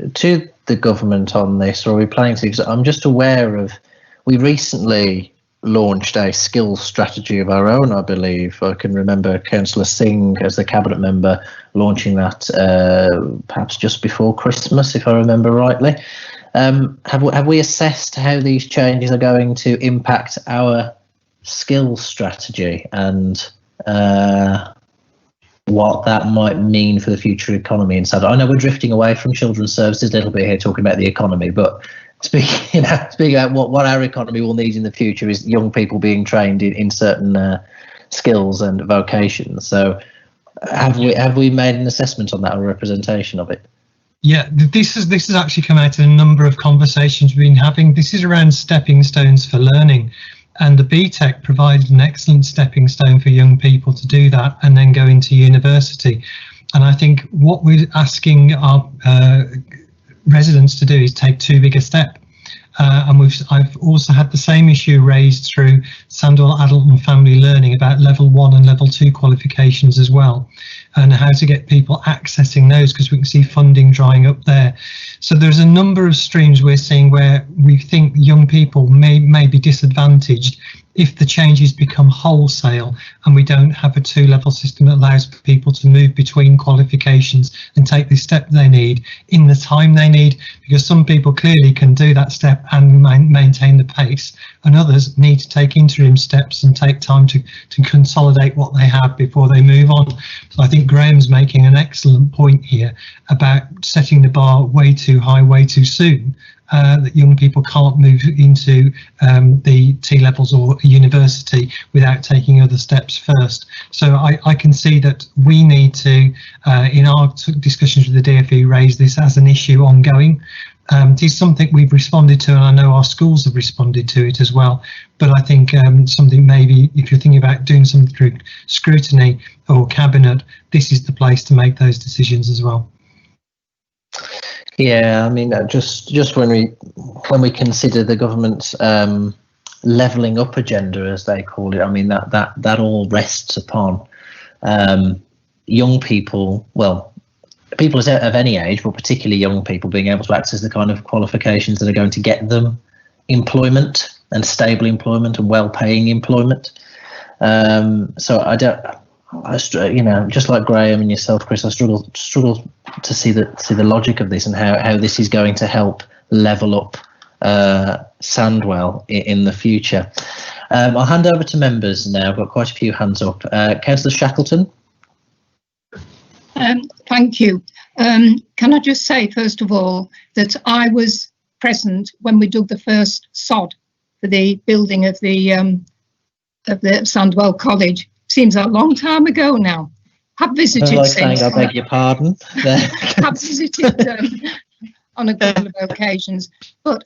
the government on this, or are we planning to? 'Cause I'm just aware of, we recently launched a skills strategy of our own, I believe. I can remember Councillor Singh as the cabinet member launching that perhaps just before Christmas, if I remember rightly. Have we assessed how these changes are going to impact our skills strategy and what that might mean for the future economy inside? I know we're drifting away from children's services a little bit here, talking about the economy, but speaking about what our economy will need in the future is young people being trained in certain skills and vocations. So have we made an assessment on that, or representation of it? Yeah, this has actually come out in a number of conversations we've been having. This is around stepping stones for learning, and the BTEC provides an excellent stepping stone for young people to do that and then go into university. And I think what we're asking our residents to do is take too big a step. And I've also had the same issue raised through Sandwell Adult and Family Learning about level 1 and level 2 qualifications as well, and how to get people accessing those, because we can see funding drying up there. So there's a number of streams we're seeing where we think young people may be disadvantaged if the changes become wholesale and we don't have a two-level system that allows people to move between qualifications and take the step they need in the time they need, because some people clearly can do that step and maintain the pace, and others need to take interim steps and take time to consolidate what they have before they move on. So I think Graham's making an excellent point here about setting the bar way too high, way too soon. That young people can't move into the T-levels or university without taking other steps first. So I can see that we need to, in our discussions with the DfE, raise this as an issue ongoing. It is something we've responded to, and I know our schools have responded to it as well. But I think something, maybe if you're thinking about doing something through scrutiny or cabinet, this is the place to make those decisions as well. Yeah, I mean, just when we consider the government's levelling up agenda, as they call it, I mean that all rests upon young people, well, people of any age, but particularly young people, being able to access the kind of qualifications that are going to get them employment, and stable employment, and well-paying employment. So you know, just like Graham and yourself, Chris, I struggle to see the logic of this and how this is going to help level up Sandwell in the future. I'll hand over to members now. I've got quite a few hands up. Councillor Shackleton. Thank you. Can I just say, first of all, that I was present when we dug the first sod for the building of the Sandwell College. Seems a long time ago now. Have visited since. I beg your pardon. Have visited on a couple of occasions, but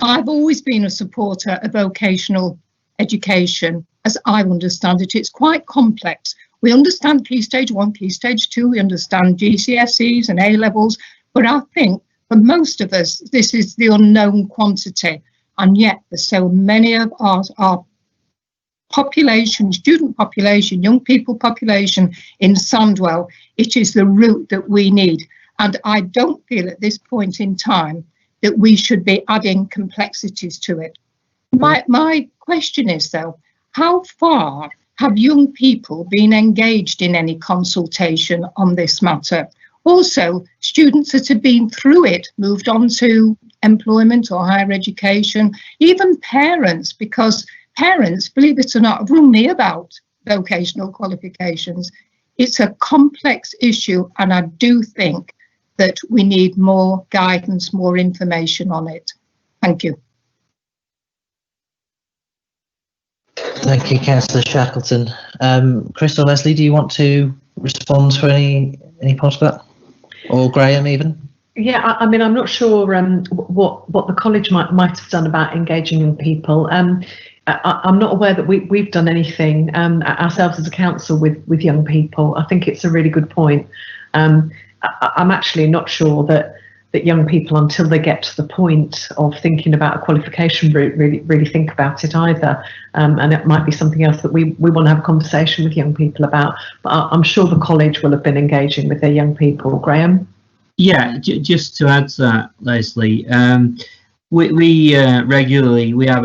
I've always been a supporter of vocational education. As I understand it, it's quite complex. We understand Key Stage 1, Key Stage 2, we understand GCSEs and A-levels, but I think for most of us, this is the unknown quantity, and yet there's so many of our population, student population, young people population in Sandwell. It is the route that we need, and I don't feel at this point in time that we should be adding complexities to it. My question is, though, how far have young people been engaged in any consultation on this matter? Also, students that have been through it, moved on to employment or higher education, even parents, because parents, believe it or not, have rung me about vocational qualifications. It's a complex issue, and I do think that we need more guidance, more information on it. Thank you. Thank you, Councillor Shackleton. Chris or Leslie, do you want to respond to any part of that, or Graham even? Yeah, I mean, I'm not sure what the college might have done about engaging young people. I'm not aware that we've done anything ourselves as a council with young people. I think it's a really good point. I'm actually not sure that young people, until they get to the point of thinking about a qualification route, really think about it either. And it might be something else that we want to have a conversation with young people about. But I'm sure the college will have been engaging with their young people. Graham? Yeah, just to add to that, Leslie, we regularly, we have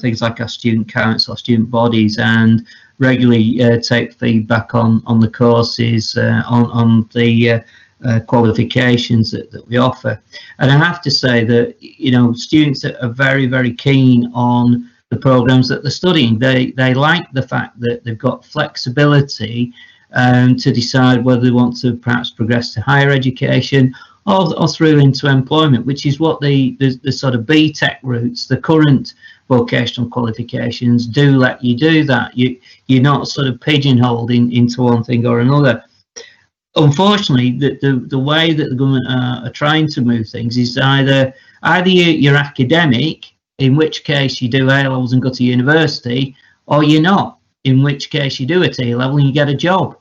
things like our student council, our student bodies, and regularly take feedback on the courses, on the qualifications that we offer. And I have to say that, students are very, very keen on the programs that they're studying. They like the fact that they've got flexibility to decide whether they want to perhaps progress to higher education or through into employment, which is what the sort of BTEC routes, the current vocational qualifications, do let you do that. You're not sort of pigeonholed into one thing or another. Unfortunately, the way that the government are trying to move things is either you're academic, in which case you do A-levels and go to university, or you're not, in which case you do a T-level and you get a job.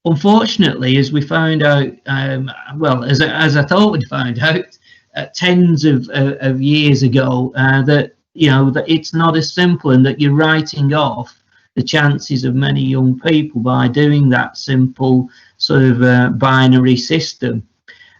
Unfortunately, as we found out, as I thought we'd find out, tens of years ago, that it's not as simple, and that you're writing off the chances of many young people by doing that simple sort of binary system.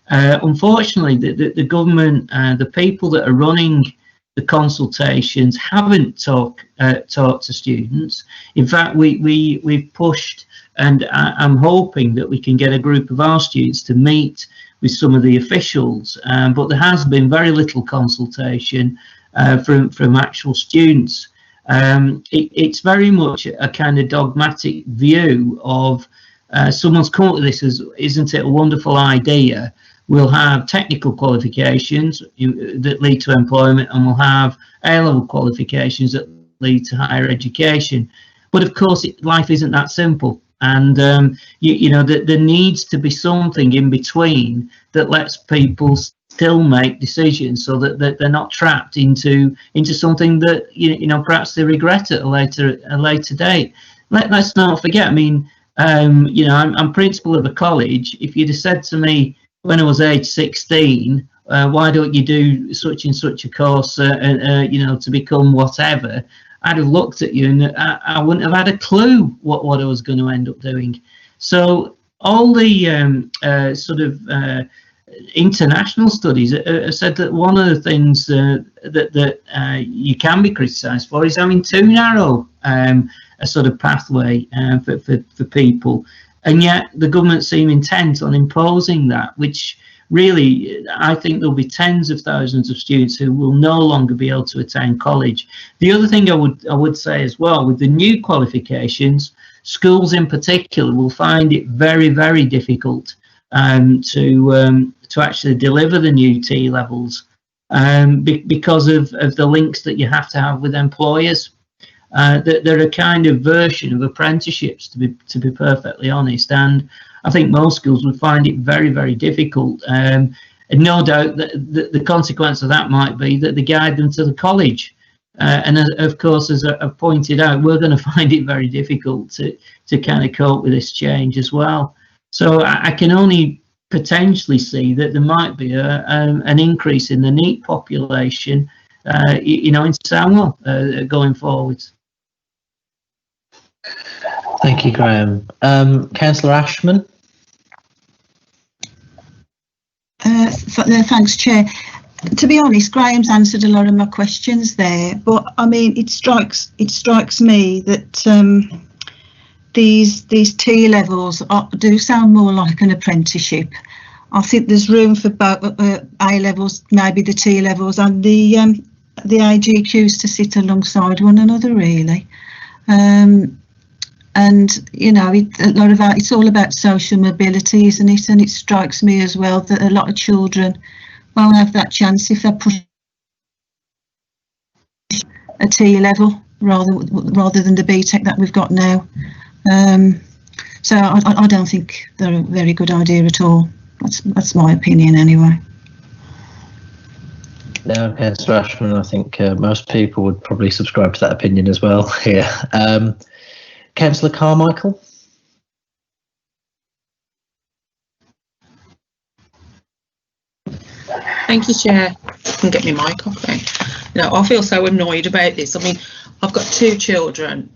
Unfortunately, the government, the people that are running the consultations, haven't talked to students. In fact, we've pushed, and I'm hoping that we can get a group of our students to meet with some of the officials, but there has been very little consultation from actual students. It's very much a kind of dogmatic view of someone's come up with this as, isn't it a wonderful idea? We'll have technical qualifications that lead to employment, and we'll have A-level qualifications that lead to higher education. But of course, life isn't that simple. And there needs to be something in between that lets people still make decisions, so that they're not trapped into something that perhaps they regret at a later date. Let's not forget. I mean, I'm principal of a college. If you'd have said to me when I was age 16, why don't you do such and such a course, to become whatever, I'd have looked at you and I wouldn't have had a clue what I was going to end up doing. So all the sort of international studies have said that one of the things that you can be criticised for is having too narrow a sort of pathway for people. And yet the government seem intent on imposing that, which really, I think there'll be tens of thousands of students who will no longer be able to attend college. The other thing I would say as well, with the new qualifications, schools in particular will find it very, very difficult to actually deliver the new T levels because of the links that you have to have with employers. They're a kind of version of apprenticeships, to be perfectly honest, and I think most schools would find it very, very difficult. And no doubt that the consequence of that might be that they guide them to the college. And of course, as I've pointed out, we're going to find it very difficult to kind of cope with this change as well. So I can only potentially see that there might be an increase in the NEET population, in Sandwell going forwards. Thank you, Graham. Councillor Ashman. Thanks, Chair. To be honest, Graham's answered a lot of my questions there, but I mean, it strikes me that these T levels do sound more like an apprenticeship. I think there's room for both A levels, maybe the T levels, and the AGQs to sit alongside one another, really. And it's all about social mobility, isn't it? And it strikes me as well that a lot of children won't have that chance if they push a T level rather than the BTEC that we've got now. So I don't think they're a very good idea at all. That's my opinion anyway. No, Councillor Ashman, I think most people would probably subscribe to that opinion as well here. Councillor Carmichael? Thank you, Chair. I can get my mic off then. No, I feel so annoyed about this. I mean, I've got two children.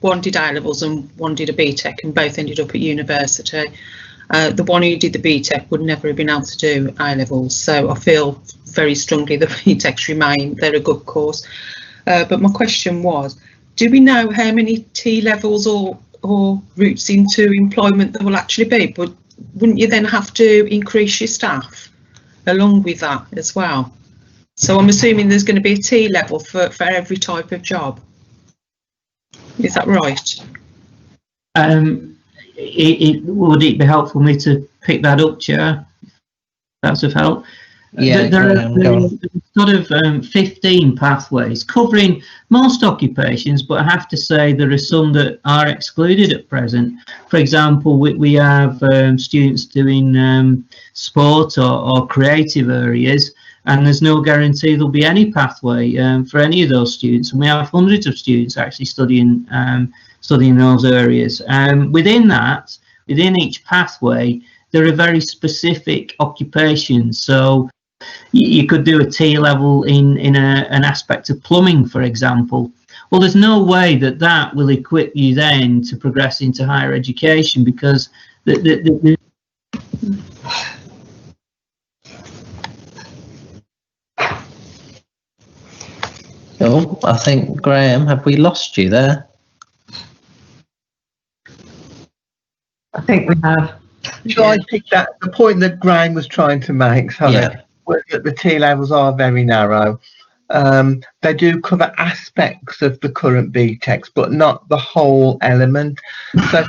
One did A-levels and one did a BTEC, and both ended up at university. The one who did the BTEC would never have been able to do A-levels, so I feel very strongly that BTECs remain. They're a good course. But my question was, do we know how many T-levels or routes into employment there will actually be? But wouldn't you then have to increase your staff along with that as well? So I'm assuming there's going to be a T-level for every type of job. Is that right? Would it be helpful for me to pick that up, Chair? That's of help. Yeah, there are sort of 15 pathways covering most occupations, but I have to say there are some that are excluded at present. For example, we have students doing sport or creative areas, and there's no guarantee there'll be any pathway for any of those students. And we have hundreds of students actually studying those areas. Within that, within each pathway, there are very specific occupations. So you could do a T-level in an aspect of plumbing, for example. Well, there's no way that will equip you then to progress into higher education, because Oh, I think, Graham, have we lost you there? I think we have. Shall I pick that? The point that Graham was trying to make, sorry, was that the T-levels are very narrow. They do cover aspects of the current BTECs, but not the whole element. So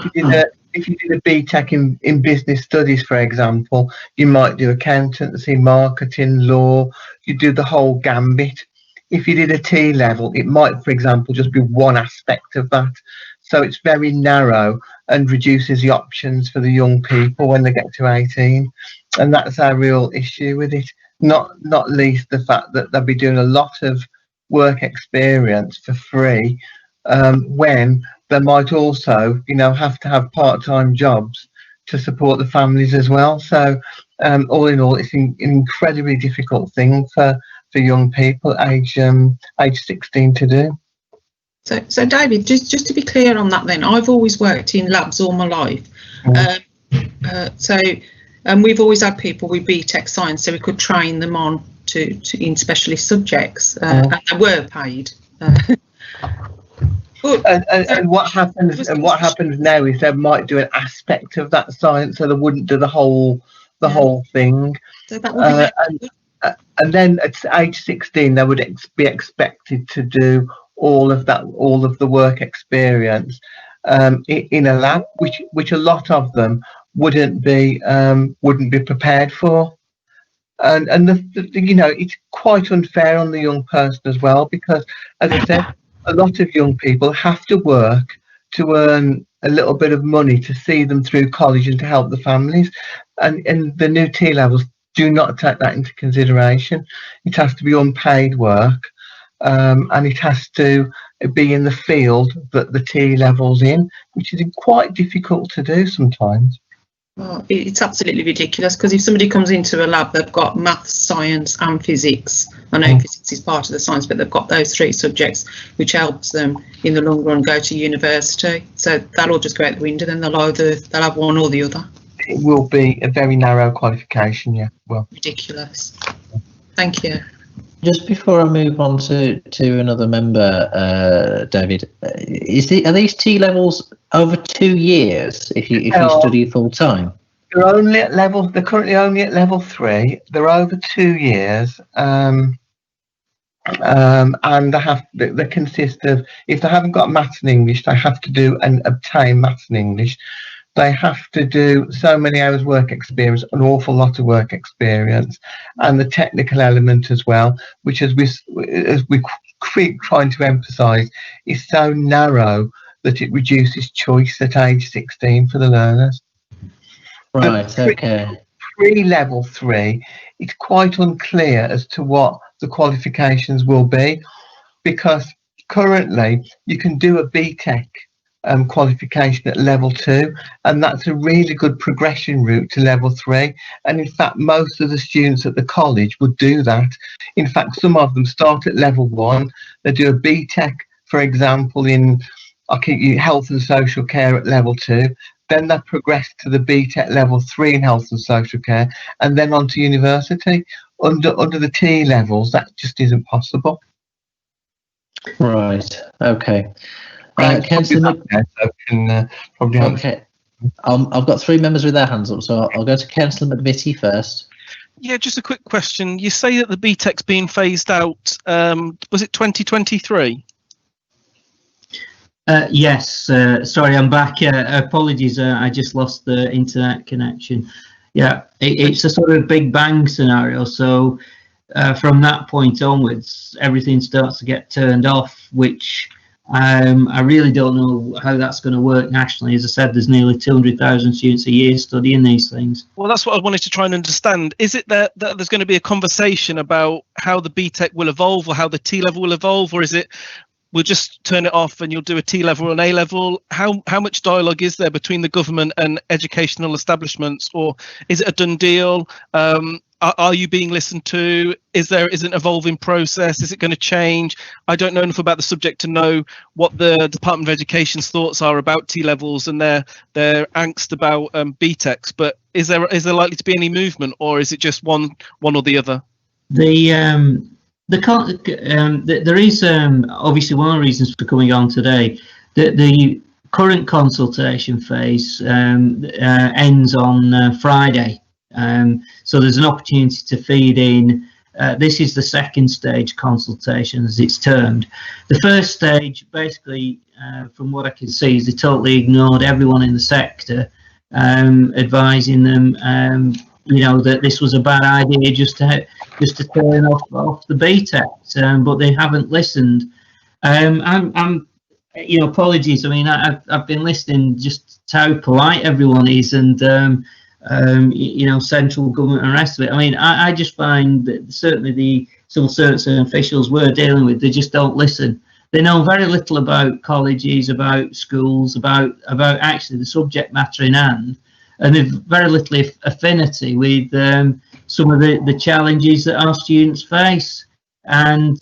if you did a BTEC in business studies, for example, you might do accountancy, marketing, law. You do the whole gambit. If you did a T-level, it might, for example, just be one aspect of that. So it's very narrow and reduces the options for the young people when they get to 18. And that's our real issue with it. Not least the fact that they'll be doing a lot of work experience for free, when they might also, have to have part-time jobs to support the families as well. So all in all, it's an incredibly difficult thing for young people age 16 to do. So David, just to be clear on that then, I've always worked in labs all my life. And we've always had people with BTEC science, so we could train them on in specialist subjects, and they were paid. And what happens now is they might do an aspect of that science, so they wouldn't do the whole thing. So that would be and then at age 16, they would be expected to do all of the work experience in a lab, which a lot of them wouldn't be prepared for. And it's quite unfair on the young person as well, because, as I said, a lot of young people have to work to earn a little bit of money to see them through college and to help the families. And the new T-levels do not take that into consideration. It has to be unpaid work, and it has to be in the field that the T-level's in, which is quite difficult to do sometimes. Well, it's absolutely ridiculous, because if somebody comes into a lab, they've got maths, science and physics. I know physics is part of the science, but they've got those three subjects, which helps them in the long run go to university. So that'll just go out the window, then they'll have one or the other. It will be a very narrow qualification, yeah. Well, ridiculous. Thank you. Just before I move on to another member, David, are these T-levels over 2 years if you study full time? They're currently only at level 3. They're over 2 years, and they consist of, if they haven't got maths and English, they have to do and obtain maths and English. They have to do so many hours work experience, an awful lot of work experience, and the technical element as well, which as we keep trying to emphasise, is so narrow that it reduces choice at age 16 for the learners. Right, okay. Pre-level 3, it's quite unclear as to what the qualifications will be, because currently you can do a BTEC qualification at level 2, and that's a really good progression route to level 3. And in fact, most of the students at the college would do that. In fact, some of them start at level 1, they do a BTEC, for example, in health and social care at level 2, then they progress to the BTEC level 3 in health and social care, and then on to university. Under the T levels, that just isn't possible. Right, okay. Councillor probably okay. I've got 3 members with their hands up, so I'll go to Councillor McVitie first. Yeah, just a quick question. You say that the BTEC's being phased out. Was it 2023? Yes. Sorry, I'm back. Apologies, I just lost the internet connection. Yeah, it's a sort of Big Bang scenario. So from that point onwards, everything starts to get turned off, which I really don't know how that's going to work nationally. As I said, there's nearly 200,000 students a year studying these things. Well, that's what I wanted to try and understand. Is it that there's going to be a conversation about how the BTEC will evolve or how the T-level will evolve, or is it we'll just turn it off and you'll do a T-level and A-level? How much dialogue is there between the government and educational establishments, or is it a done deal? Are you being listened to? Is it an evolving process? Is it going to change? I don't know enough about the subject to know what the Department of Education's thoughts are about T-levels and their angst about BTECs. But is there likely to be any movement, or is it just one or the other? There is obviously one of the reasons for coming on today. The current consultation phase ends on Friday. So there's an opportunity to feed in. This is the second stage consultation, as it's termed. The first stage, basically, from what I can see, is they totally ignored everyone in the sector, advising them, that this was a bad idea just to turn off the BTEC, but they haven't listened. Apologies. I mean, I've been listening just to how polite everyone is, and central government and the rest of it. I mean, I just find that certainly the civil servants and officials we're dealing with, they just don't listen. They know very little about colleges, about schools, about actually the subject matter in hand, and they've very little affinity with some of the challenges that our students face. And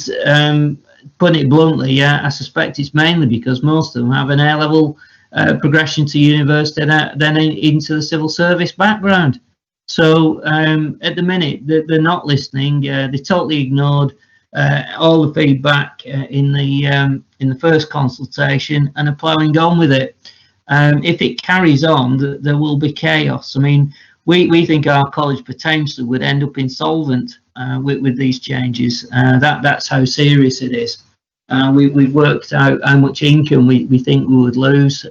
putting it bluntly, yeah, I suspect it's mainly because most of them have an A-level progression to university and then into the civil service background. So at the minute, they're not listening. They totally ignored all the feedback in the first consultation and are ploughing on with it. If it carries on, there will be chaos. I mean, we think our college potentially would end up insolvent with these changes. That's how serious it is. We've worked out how much income we think we would lose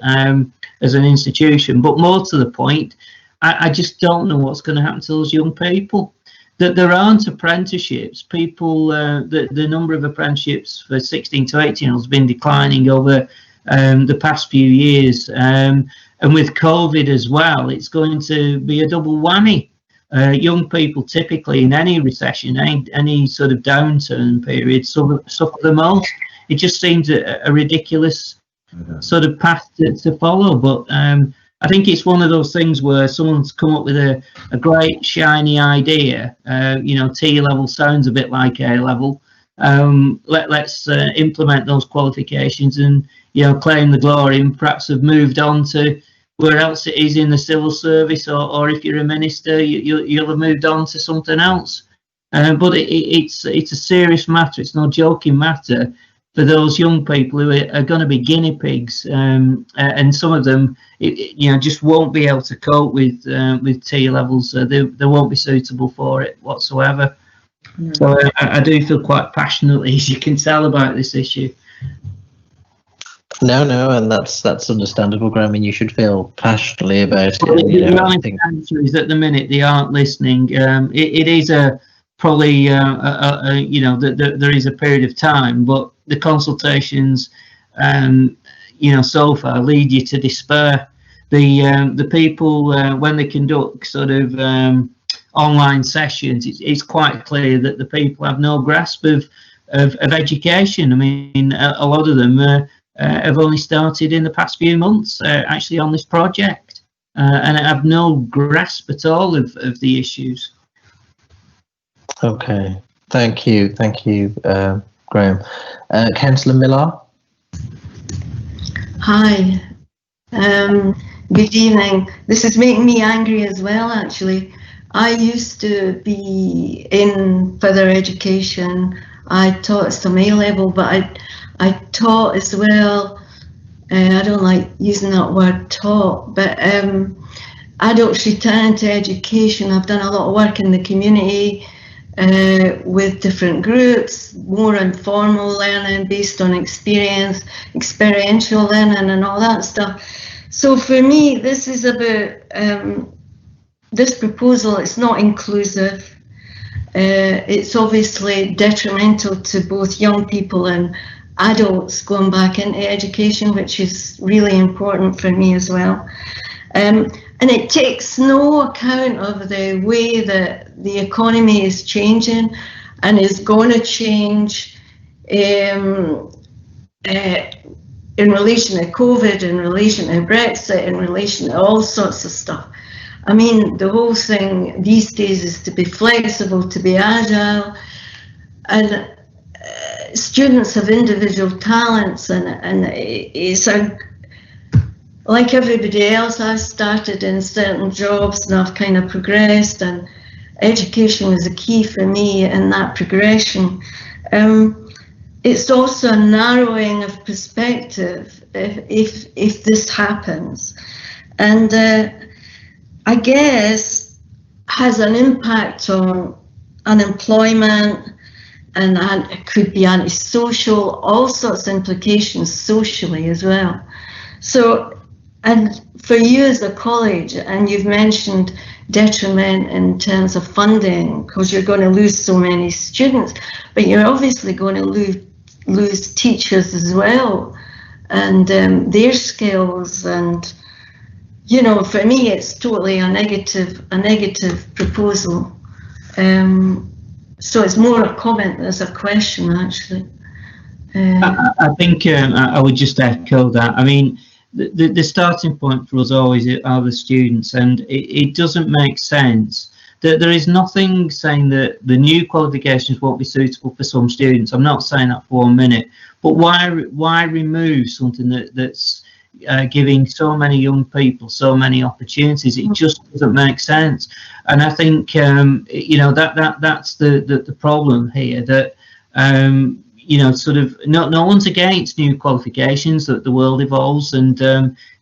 as an institution. But more to the point, I just don't know what's going to happen to those young people. That there aren't apprenticeships. People, the number of apprenticeships for 16 to 18-year-olds has been declining over the past few years. And with COVID as well, it's going to be a double whammy. Young people typically in any recession, any sort of downturn period, suffer the most. It just seems a ridiculous sort of path to follow. But I think it's one of those things where someone's come up with a great shiny idea. T-level sounds a bit like A-level. Let's implement those qualifications and claim the glory, and perhaps have moved on to where else it is in the civil service, or if you're a minister, you'll have moved on to something else. But it's a serious matter. It's no joking matter for those young people who are going to be guinea pigs, and some of them, just won't be able to cope with T levels. They won't be suitable for it whatsoever. Mm. So I do feel quite passionately, as you can tell, about this issue. No, and that's understandable, Graham. I mean, you should feel passionately about it. The honest answer is at the minute they aren't listening. It is probably there is a period of time, but the consultations, so far lead you to despair. The people when they conduct sort of online sessions, it's quite clear that the people have no grasp of education. I mean, a lot of them have only started in the past few months actually on this project, and have no grasp at all of the issues. Okay, thank you, Graham. Councillor Miller. Hi. Good evening. This is making me angry as well, actually. I used to be in further education. I taught some A-level, but I taught as well. I don't like using that word taught, but adults returning to education. I've done a lot of work in the community with different groups, more informal learning based on experience, experiential learning and all that stuff. So for me, this is about this proposal. It's not inclusive. It's obviously detrimental to both young people and adults going back into education, which is really important for me as well. And it takes no account of the way that the economy is changing and is going to change in relation to COVID, in relation to Brexit, in relation to all sorts of stuff. I mean, the whole thing these days is to be flexible, to be agile, and students have individual talents, and it's like everybody else. I started in certain jobs and I've kind of progressed, and education was a key for me in that progression. It's also a narrowing of perspective if this happens, and I guess has an impact on unemployment, and it could be antisocial, all sorts of implications socially as well. So, and for you as a college, and you've mentioned detriment in terms of funding, because you're going to lose so many students, but you're obviously going to lose teachers as well, and their skills. And you know, for me, it's totally a negative proposal. So it's more a comment than a question, actually. I think I would just echo that. I mean, the starting point for us always are the students, and it doesn't make sense that there is nothing saying that the new qualifications won't be suitable for some students. I'm not saying that for 1 minute, but why remove something that's giving so many young people so many opportunities? It just doesn't make sense. And I think you know, that's the problem here, that you know, sort of no one's against new qualifications, that the world evolves, and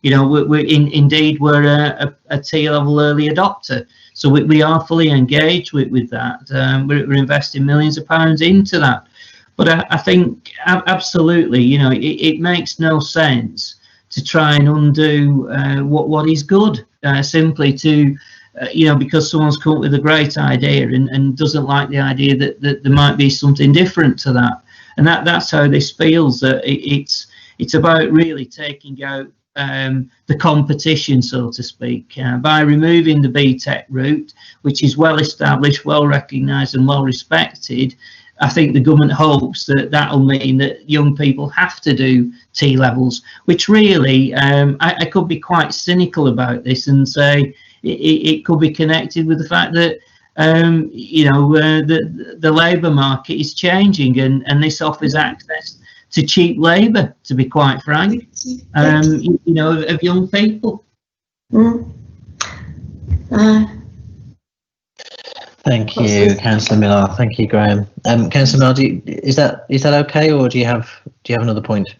you know, indeed we're a T-level early adopter, so we are fully engaged with that. We're investing millions of pounds into that. But I think absolutely, you know, it makes no sense to try and undo what is good, simply to you know, because someone's come up with a great idea and doesn't like the idea that there might be something different to that. And that's how this feels. That it's about really taking out the competition, so to speak, by removing the BTEC route, which is well established, well recognised, and well respected. I think the government hopes that that'll mean that young people have to do T-levels, which really, I could be quite cynical about this and say it could be connected with the fact that you know, the labour market is changing, and this offers access to cheap labour, to be quite frank, you know, of young people. Thank you, Councillor Miller. Thank you, Graham. Councillor Miller, is that okay, or do you have another point?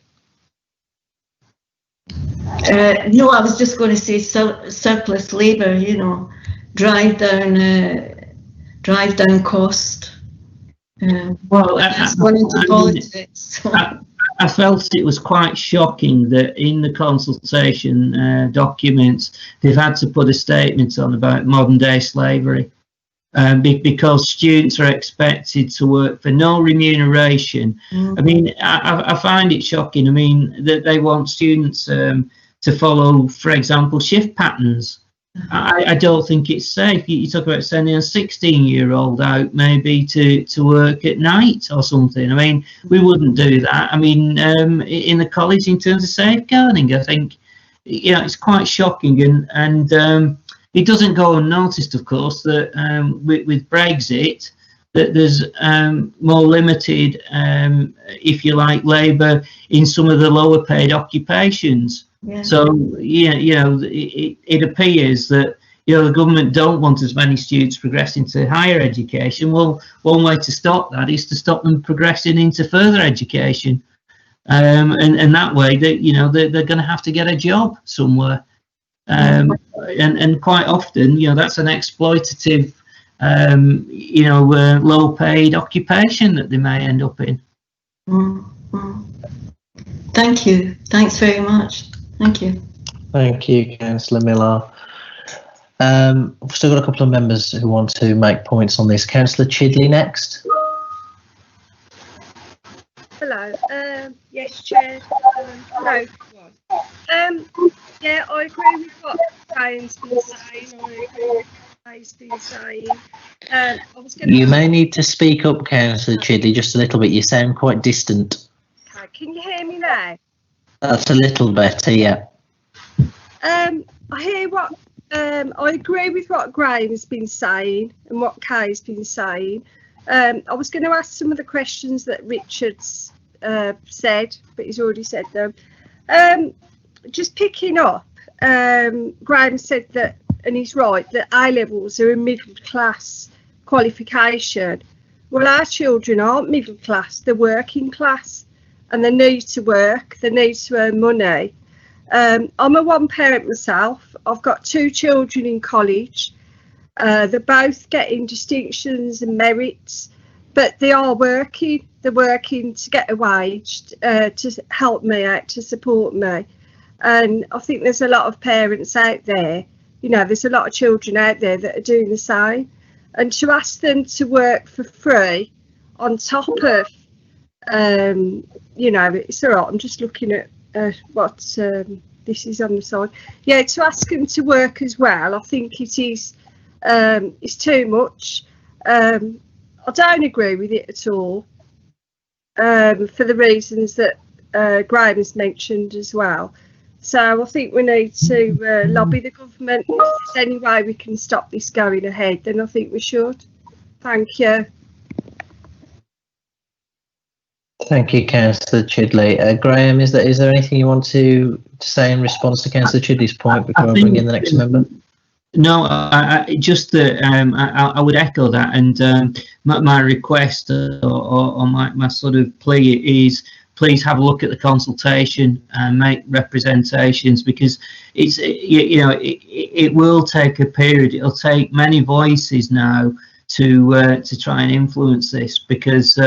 No, I was just going to say surplus labour. You know, drive down cost. Well, that's gone into politics. I felt it was quite shocking that in the consultation documents they've had to put a statement on about modern day slavery. because students are expected to work for no remuneration. I mean, I find it shocking. I mean, that they want students to follow, for example, shift patterns. I don't think it's safe. You talk about sending a 16-year-old out maybe to work at night or something. I mean, we wouldn't do that. I mean, in the college, in terms of safeguarding, I think, you know, it's quite shocking, and it doesn't go unnoticed, of course, that with Brexit, that there's more limited, if you like, labour in some of the lower paid occupations. Yeah. So, yeah, you know, it appears that, you know, the government don't want as many students progressing to higher education. Well, one way to stop that is to stop them progressing into further education. And that way, that, you know, they're going to have to get a job somewhere. And quite often, you know, that's an exploitative, you know, low paid occupation that they may end up in. Thank you. Thanks very much. Thank you. Thank you, Councillor Millar. We've still got a couple of members who want to make points on this. Councillor Chidley next. Hello. Yes, Chair. No. Yeah, I agree with what Graham's been saying. I agree with what Ray's been saying. I was going You may need to speak up, Councillor Chidley, just a little bit. You sound quite distant. Okay, can you hear me now? That's a little better, yeah. I hear what I agree with what Graham's been saying and what Kay's been saying. I was going to ask some of the questions that Richard's said, but he's already said them. Just picking up, Graham said that, and he's right, that A-levels are a middle class qualification. Well, our children aren't middle class, they're working class, and they need to work, they need to earn money. I'm a one parent myself. I've got 2 children in college. They're both getting distinctions and merits, but they are working. They're working to get a wage to help me out, to support me. And I think there's a lot of parents out there, you know, there's a lot of children out there that are doing the same. And to ask them to work for free on top of, you know, it's all right, I'm just looking at what this is on the side. Yeah, to ask them to work as well, I think it is it's too much. I don't agree with it at all, for the reasons that Graham has mentioned as well. So I think we need to lobby the government. If there's any way we can stop this going ahead, then I think we should. Thank you. Thank you, Councillor Chidley. Graham, is there anything you want to say in response to Councillor Chidley's point before I bring in the next member? No, just that I would echo that, and my request or my sort of plea is, please have a look at the consultation and make representations, because it's, you know, it will take a period. It'll take many voices now to try and influence this, because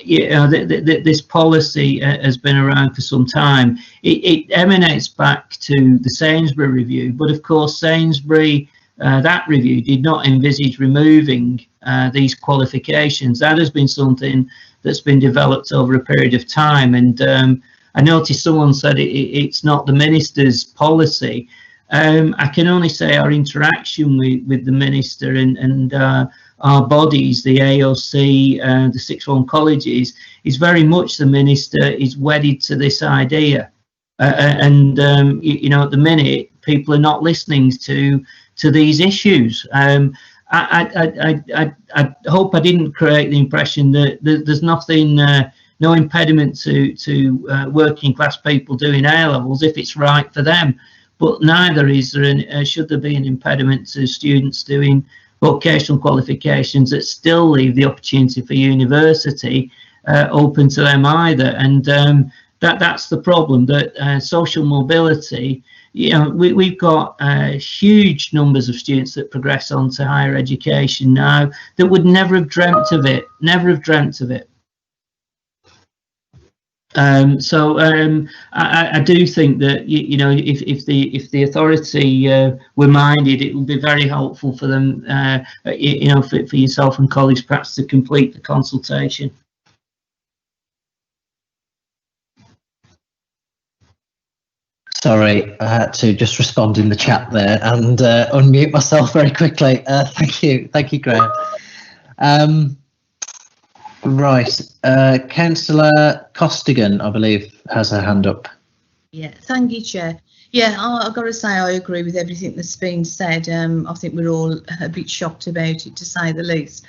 you know, this policy has been around for some time. It emanates back to the Sainsbury review, but of course Sainsbury, that review did not envisage removing these qualifications. That has been something that's been developed over a period of time, and I noticed someone said it's not the Minister's policy. I can only say our interaction with the Minister and our bodies, the AOC, the sixth form colleges, is very much the Minister is wedded to this idea. And you know, at the minute, people are not listening to these issues. I hope I didn't create the impression that there's nothing, no impediment to working class people doing A-levels if it's right for them. But neither is there should there be an impediment to students doing vocational qualifications that still leave the opportunity for university open to them either. And that's the problem, that social mobility, you know, we've got huge numbers of students that progress on to higher education now that would never have dreamt of it, never have dreamt of it. I do think that you know, if the authority were minded, it would be very helpful for them, you know, for yourself and colleagues perhaps to complete the consultation. Sorry, I had to just respond in the chat there and unmute myself very quickly. Thank you, Graham. Right, Councillor Costigan, I believe, has her hand up. Yeah, thank you, Chair. Yeah, I've got to say I agree with everything that's been said. I think we're all a bit shocked about it, to say the least.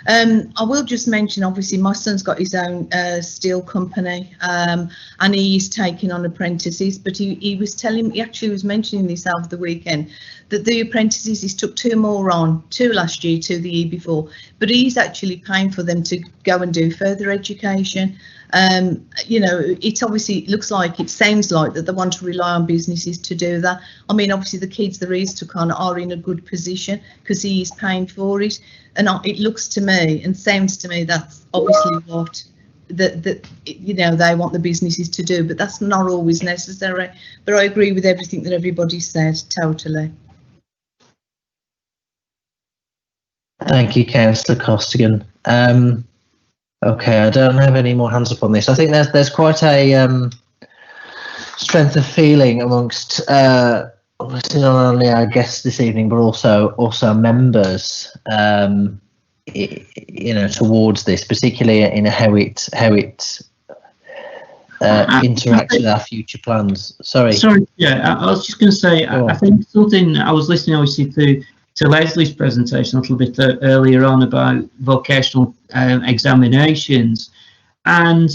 I will just mention, obviously, my son's got his own steel company, and he's taking on apprentices, but he was telling me, he actually was mentioning this over the weekend, that the apprentices, he's took 2 more on, 2 last year, 2 the year before, but he's actually paying for them to go and do further education. You know, it's obviously, it looks like, it sounds like that they want to rely on businesses to do that. I mean, obviously the kids that he's took on are in a good position because he is paying for it, and it looks to me and sounds to me that's obviously what that you know, they want the businesses to do, but that's not always necessary. But I agree with everything that everybody said, totally. Thank you, Councillor Costigan. Okay, I don't have any more hands up on this. I think there's quite a strength of feeling amongst not only our guests this evening, but also members, you know, towards this, particularly in how it interacts with our future plans. Sorry, yeah, I was just going to say, I think something, I was listening obviously to Leslie's presentation a little bit earlier on about vocational examinations, and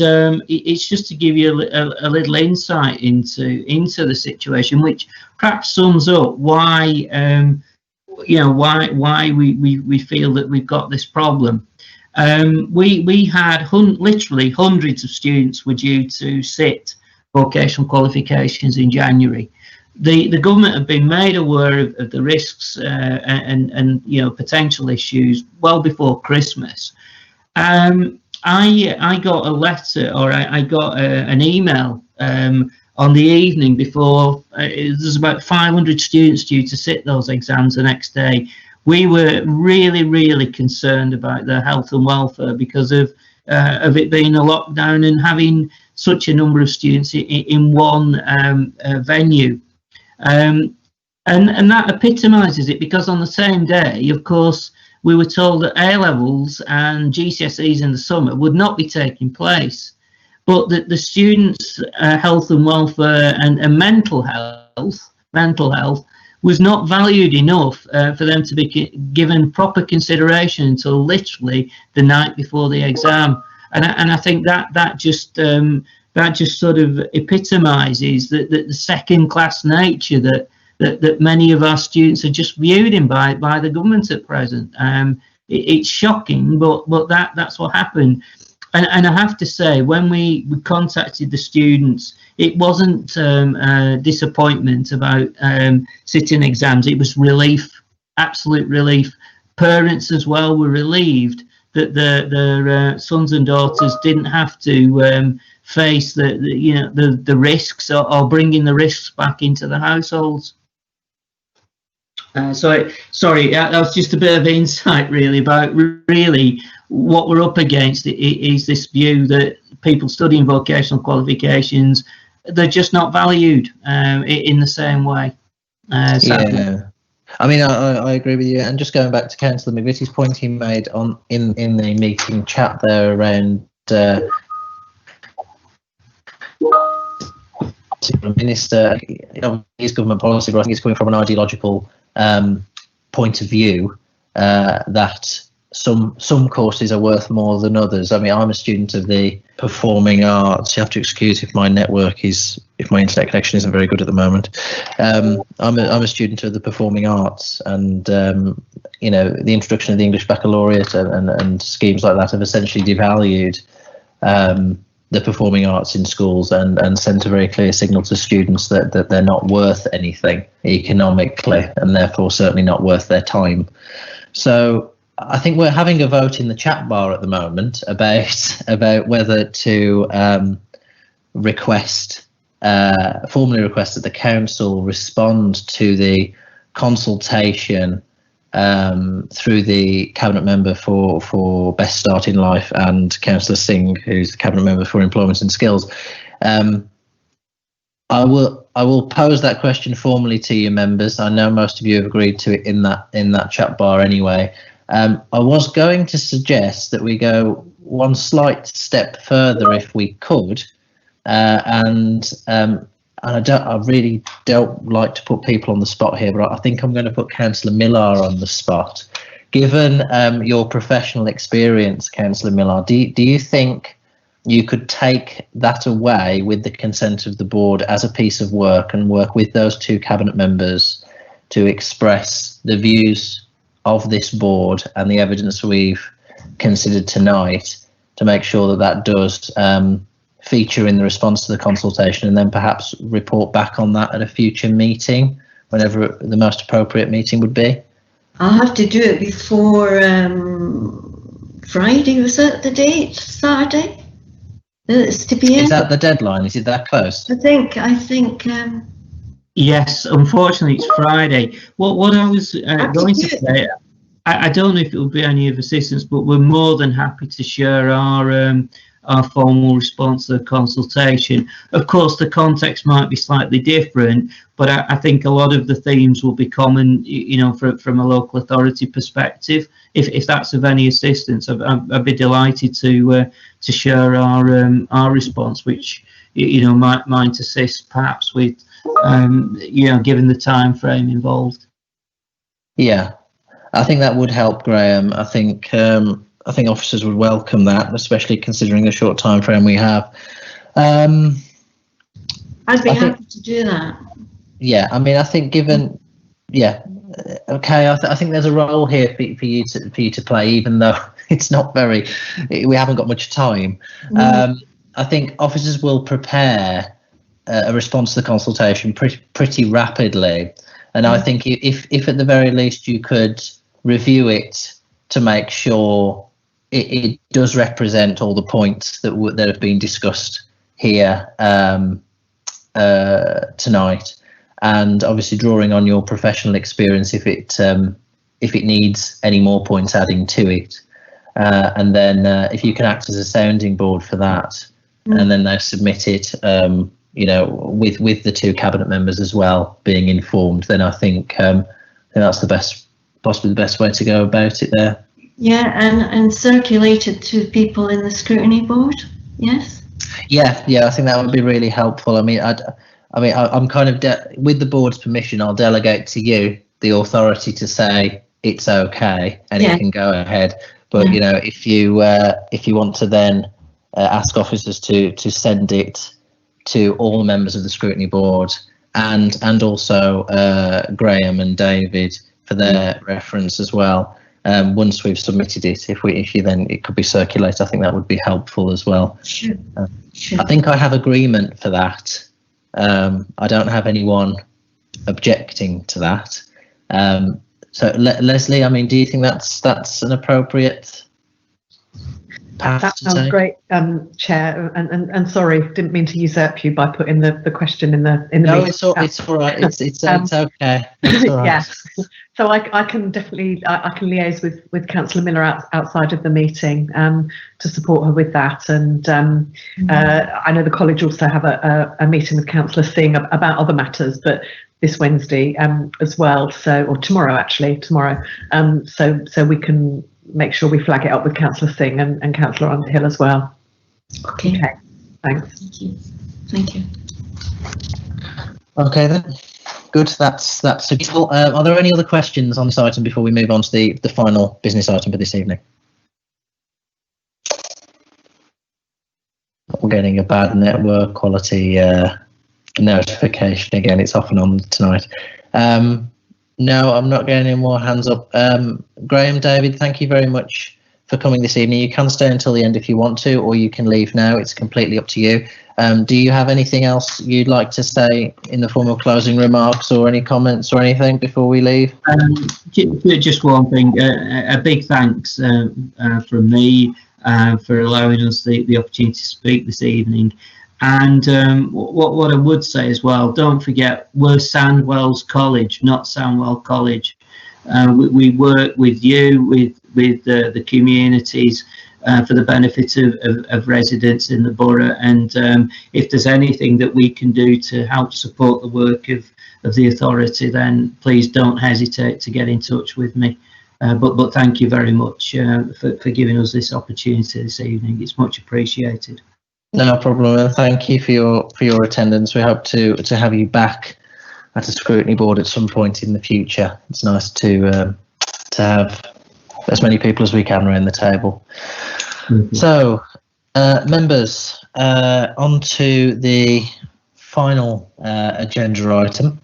it's just to give you a little insight into the situation, which perhaps sums up why you know, why we feel that we've got this problem. We had literally hundreds of students were due to sit vocational qualifications in January. The government have been made aware of the risks and you know, potential issues well before Christmas. I got a letter, or I got an email on the evening before. There's about 500 students due to sit those exams the next day. We were really concerned about their health and welfare because of it being a lockdown and having such a number of students in one venue. And that epitomises it, because on the same day, of course, we were told that A-levels and GCSEs in the summer would not be taking place, but that the students' health and welfare and mental health was not valued enough for them to be given proper consideration until literally the night before the exam. And I think that just sort of epitomises the second-class nature that many of our students are just viewed in by the government at present. It's shocking, but that's what happened. And I have to say, when we contacted the students, it wasn't disappointment about sitting exams. It was relief, absolute relief. Parents as well were relieved that their sons and daughters didn't have to face the risks or bringing the risks back into the households. Sorry, that was just a bit of insight really about really what we're up against. Is this view that people studying vocational qualifications, they're just not valued in the same way. Yeah, I mean, I agree with you. And just going back to Councillor McVitie's point he made in the meeting chat there around minister, you know, his government policy, but I think it's coming from an ideological point of view that some courses are worth more than others. I mean, I'm a student of the performing arts. You have to excuse if my internet connection isn't very good at the moment. I'm a student of the performing arts, and you know, the introduction of the English Baccalaureate and schemes like that have essentially devalued the performing arts in schools and sent a very clear signal to students that they're not worth anything economically, and therefore certainly not worth their time. So I think we're having a vote in the chat bar at the moment about whether to formally request that the council respond to the consultation through the cabinet member for Best Start in Life and Councillor Singh, who's the cabinet member for Employment and Skills. I will pose that question formally to you members. I know most of you have agreed to it in that chat bar anyway. I was going to suggest that we go one slight step further if we could, and I really don't like to put people on the spot here, but I think I'm going to put Councillor Millar on the spot. Given your professional experience, Councillor Millar, do you think you could take that away with the consent of the board as a piece of work and work with those two cabinet members to express the views of this board and the evidence we've considered tonight, to make sure that that does feature in the response to the consultation, and then perhaps report back on that at a future meeting, whenever the most appropriate meeting would be? I'll have to do it before Friday, was that the date? Saturday? It's to be in. Is that the deadline? Is it that close? I think. Yes, unfortunately it's Friday. What I was going to say, I don't know if it will be any of assistance, but we're more than happy to share our formal response to the consultation. Of course, the context might be slightly different, but I think a lot of the themes will be common, you know, from a local authority perspective. If that's of any assistance, I'd be delighted to share our response, which, you know, might assist perhaps with, you know, given the time frame involved. Yeah, I think that would help, Graham. I think officers would welcome that, especially considering the short time frame we have. I'd be happy to do that. Yeah, I mean, I think given, yeah, okay, I think there's a role here for you to play, even though it's not very, we haven't got much time. I think officers will prepare a response to the consultation pretty rapidly, and I think if at the very least you could review it to make sure it does represent all the points that have been discussed here tonight, and obviously drawing on your professional experience if it needs any more points adding to it, and then if you can act as a sounding board for that, and then they submit it, you know, with the two cabinet members as well being informed, then I think that's possibly the best way to go about it there. Yeah, and circulate it to people in the scrutiny board. Yes. Yeah, I think that would be really helpful. I mean, I'm kind of with the board's permission, I'll delegate to you the authority to say it's okay and it can go ahead. But you know, if you want to then ask officers to send it to all members of the scrutiny board and also Graham and David for their reference as well. Once we've submitted it, if you then it could be circulated, I think that would be helpful as well. Sure. I think I have agreement for that. I don't have anyone objecting to that. So Leslie, I mean, do you think that's an appropriate path? That sounds great, Chair. And sorry, didn't mean to usurp you by putting the question in the No, meeting. it's all right. It's okay. It's all right. Yeah. So I can definitely I can liaise with Councillor Miller outside of the meeting to support her with that. And I know the college also have a meeting with Councillor Singh about other matters, but this Wednesday as well. Or tomorrow. So we can make sure we flag it up with Councillor Singh and Councillor Underhill as well. Okay. Thanks. Thank you. Okay then. Good. That's useful. Are there any other questions on this item before we move on to the final business item for this evening? We're getting a bad network quality notification again. It's off and on tonight. No, I'm not getting any more hands up. Graham, David, thank you very much for coming this evening. You can stay until the end if you want to, or you can leave now. It's completely up to you. Do you have anything else you'd like to say in the form of closing remarks or any comments or anything before we leave? Just one thing. A big thanks from me for allowing us the opportunity to speak this evening. And what I would say as well, don't forget, we're Sandwell's College, not Sandwell College. We work with you, with the communities, for the benefit of residents in the borough. And if there's anything that we can do to help support the work of the authority, then please don't hesitate to get in touch with me. But thank you very much for giving us this opportunity this evening. It's much appreciated. No problem, and thank you for your attendance. We hope to have you back at a scrutiny board at some point in the future. It's nice to have as many people as we can around the table. So, members, on to the final agenda item,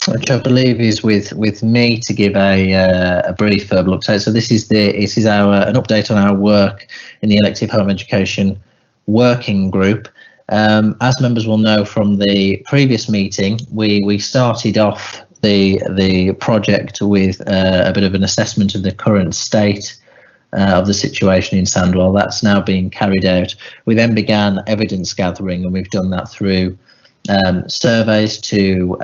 which I believe is with me to give a brief verbal update. So this is an update on our work in the elective home education working group. As members will know from the previous meeting, we started off the project with a bit of an assessment of the current state of the situation in Sandwell. That's now being carried out. We then began evidence gathering, and we've done that through surveys to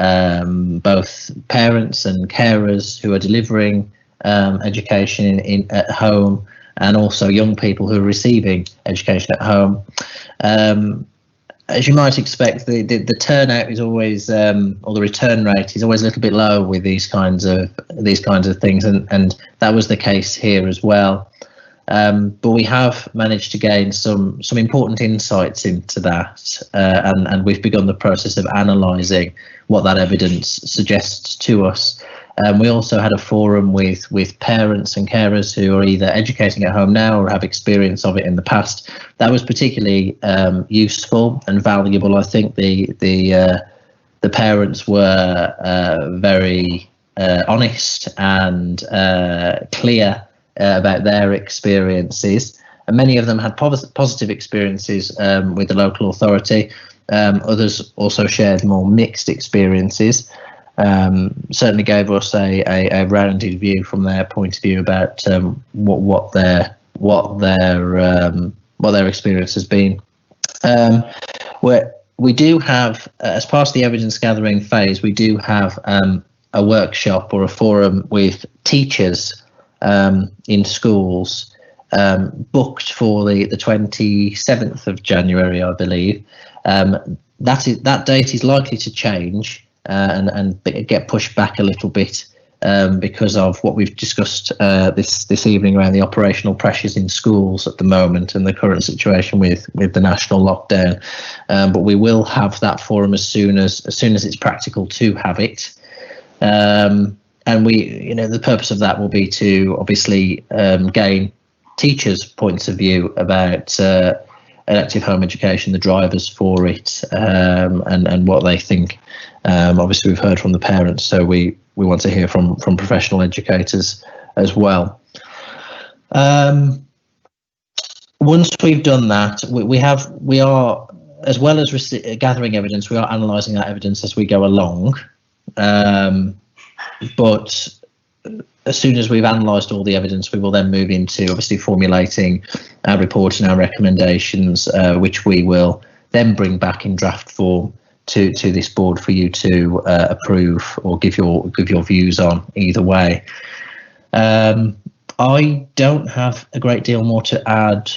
both parents and carers who are delivering education at home, and also young people who are receiving education at home. As you might expect, the turnout is always, or the return rate is always a little bit low with these kinds of things, and that was the case here as well. But we have managed to gain some important insights into that, and we've begun the process of analysing what that evidence suggests to us. We also had a forum with parents and carers who are either educating at home now or have experience of it in the past. That was particularly useful and valuable. I think the parents were very honest and clear about their experiences, and many of them had positive experiences with the local authority. Others also shared more mixed experiences. Certainly gave us a rounded view from their point of view about what their experience has been. We do have, as part of the evidence gathering phase, we do have a workshop or a forum with teachers in schools booked for the 27th of January, I believe. That date is likely to change and get pushed back a little bit because of what we've discussed this evening around the operational pressures in schools at the moment and the current situation with the national lockdown. But we will have that forum as soon as it's practical to have it. And the purpose of that will be to obviously gain teachers' points of view about elective home education, the drivers for it, and what they think. Obviously, we've heard from the parents, so we want to hear from professional educators as well. Once we've done that, we are, as well as gathering evidence, we are analysing that evidence as we go along. But as soon as we've analysed all the evidence, we will then move into obviously formulating our report and our recommendations, which we will then bring back in draft form to this board for you to approve or give your views on either way. I don't have a great deal more to add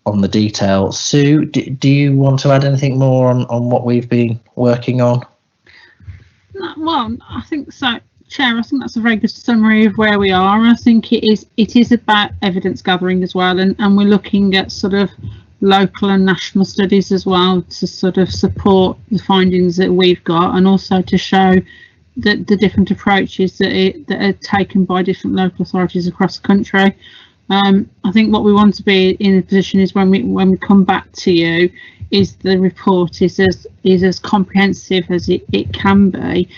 on the detail. Sue, do you want to add anything more on what we've been working on? Well, I think so, Chair. I think that's a very good summary of where we are. I think it is about evidence gathering as well, and we're looking at sort of local and national studies as well to sort of support the findings that we've got, and also to show that the different approaches that are taken by different local authorities across the country. I think what we want to be in a position is when we come back to you, is the report is as comprehensive as it can be,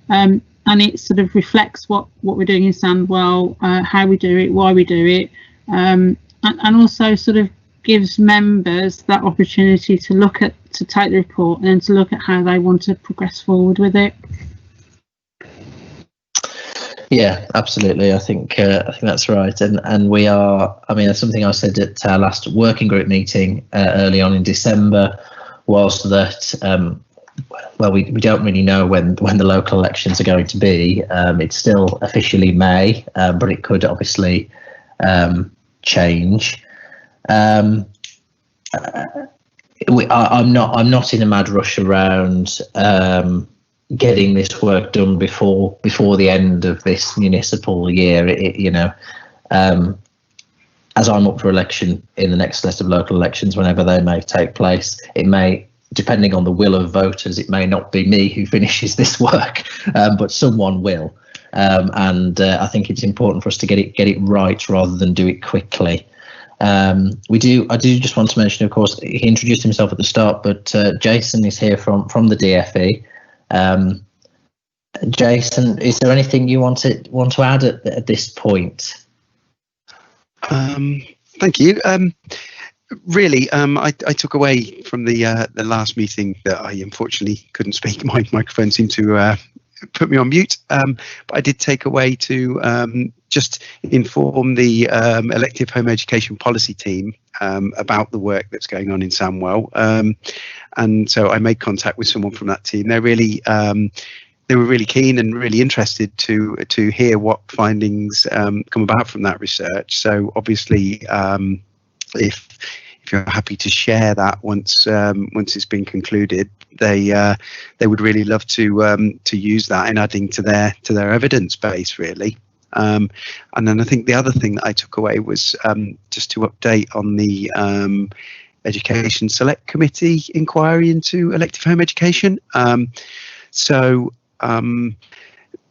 and it sort of reflects what we're doing in Sandwell, how we do it, why we do it, and also sort of gives members that opportunity to take the report and then to look at how they want to progress forward with it. Yeah, absolutely. I think that's right, and we are. I mean, that's something I said at our last working group meeting early on in December. was that well, we don't really know when the local elections are going to be. It's still officially May, but it could obviously change. I'm not in a mad rush around getting this work done before the end of this municipal year. As I'm up for election in the next set of local elections, whenever they may take place, it may, depending on the will of voters, it may not be me who finishes this work, but someone will. And I think it's important for us to get it right rather than do it quickly. I do just want to mention, of course, he introduced himself at the start, but Jason is here from the DFE. Jason, is there anything you want to add at this point? Thank you. Really, I took away from the last meeting that I unfortunately couldn't speak. My microphone seemed to put me on mute. But I did take away to just inform the elective home education policy team about the work that's going on in Sandwell. And so I made contact with someone from that team. They were really keen and really interested to hear what findings come about from that research. So obviously, if you're happy to share that once it's been concluded, they would really love to use that in adding to their evidence base, really. And then I think the other thing that I took away was just to update on the Education Select Committee inquiry into elective home education.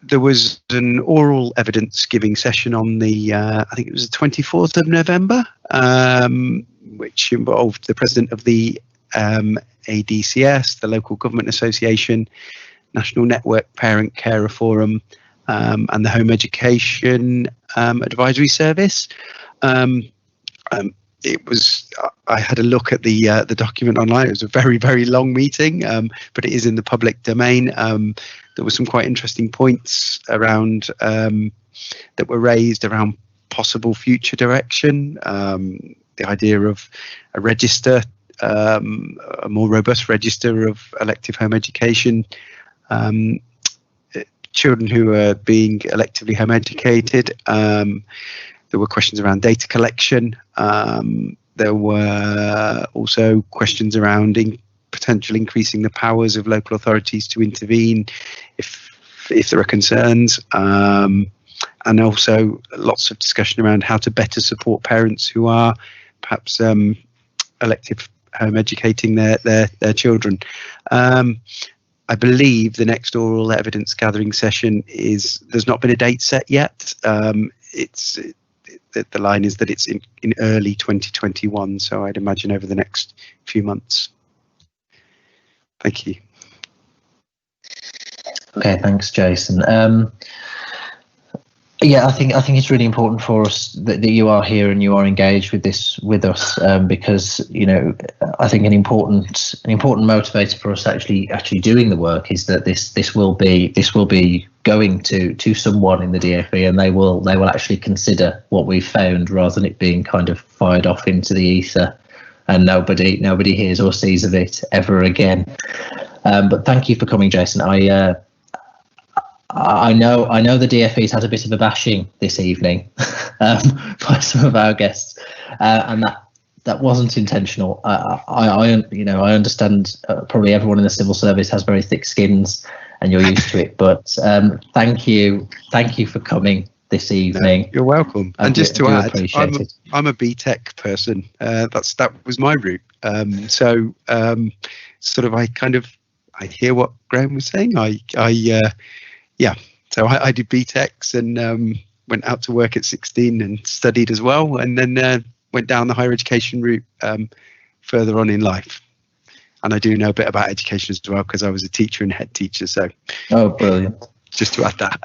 There was an oral evidence giving session on the, I think it was the 24th of November, which involved the president of the ADCS, the Local Government Association, National Network Parent Carer Forum, and the Home Education Advisory Service. I had a look at the document online. It was a very, very long meeting, but it is in the public domain. There were some quite interesting points around that were raised around possible future direction. The idea of a register, a more robust register of elective home education, children who are being electively home educated. There were questions around data collection. There were also questions around potential increasing the powers of local authorities to intervene if there are concerns. And also lots of discussion around how to better support parents who are perhaps elective home educating their children. I believe the next oral evidence gathering session there's not been a date set yet. The line is that it's in early 2021, so I'd imagine over the next few months. Thank you. Okay, thanks, Jason. Yeah, I think it's really important for us that you are here and you are engaged with this with us, because I think an important motivator for us actually doing the work is that this will be going to someone in the DFE, and they will actually consider what we've found rather than it being kind of fired off into the ether and nobody hears or sees of it ever again. But thank you for coming, Jason. I know the DFE's had a bit of a bashing this evening by some of our guests, and that wasn't intentional. I understand probably everyone in the civil service has very thick skins, and you're used to it. But thank you for coming this evening. No, you're welcome. And just to add, I'm a BTEC person. That was my route. I hear what Graham was saying. So I did BTECs and went out to work at 16 and studied as well, and then went down the higher education route further on in life. And I do know a bit about education as well because I was a teacher and head teacher. So, oh, brilliant! Just to add that.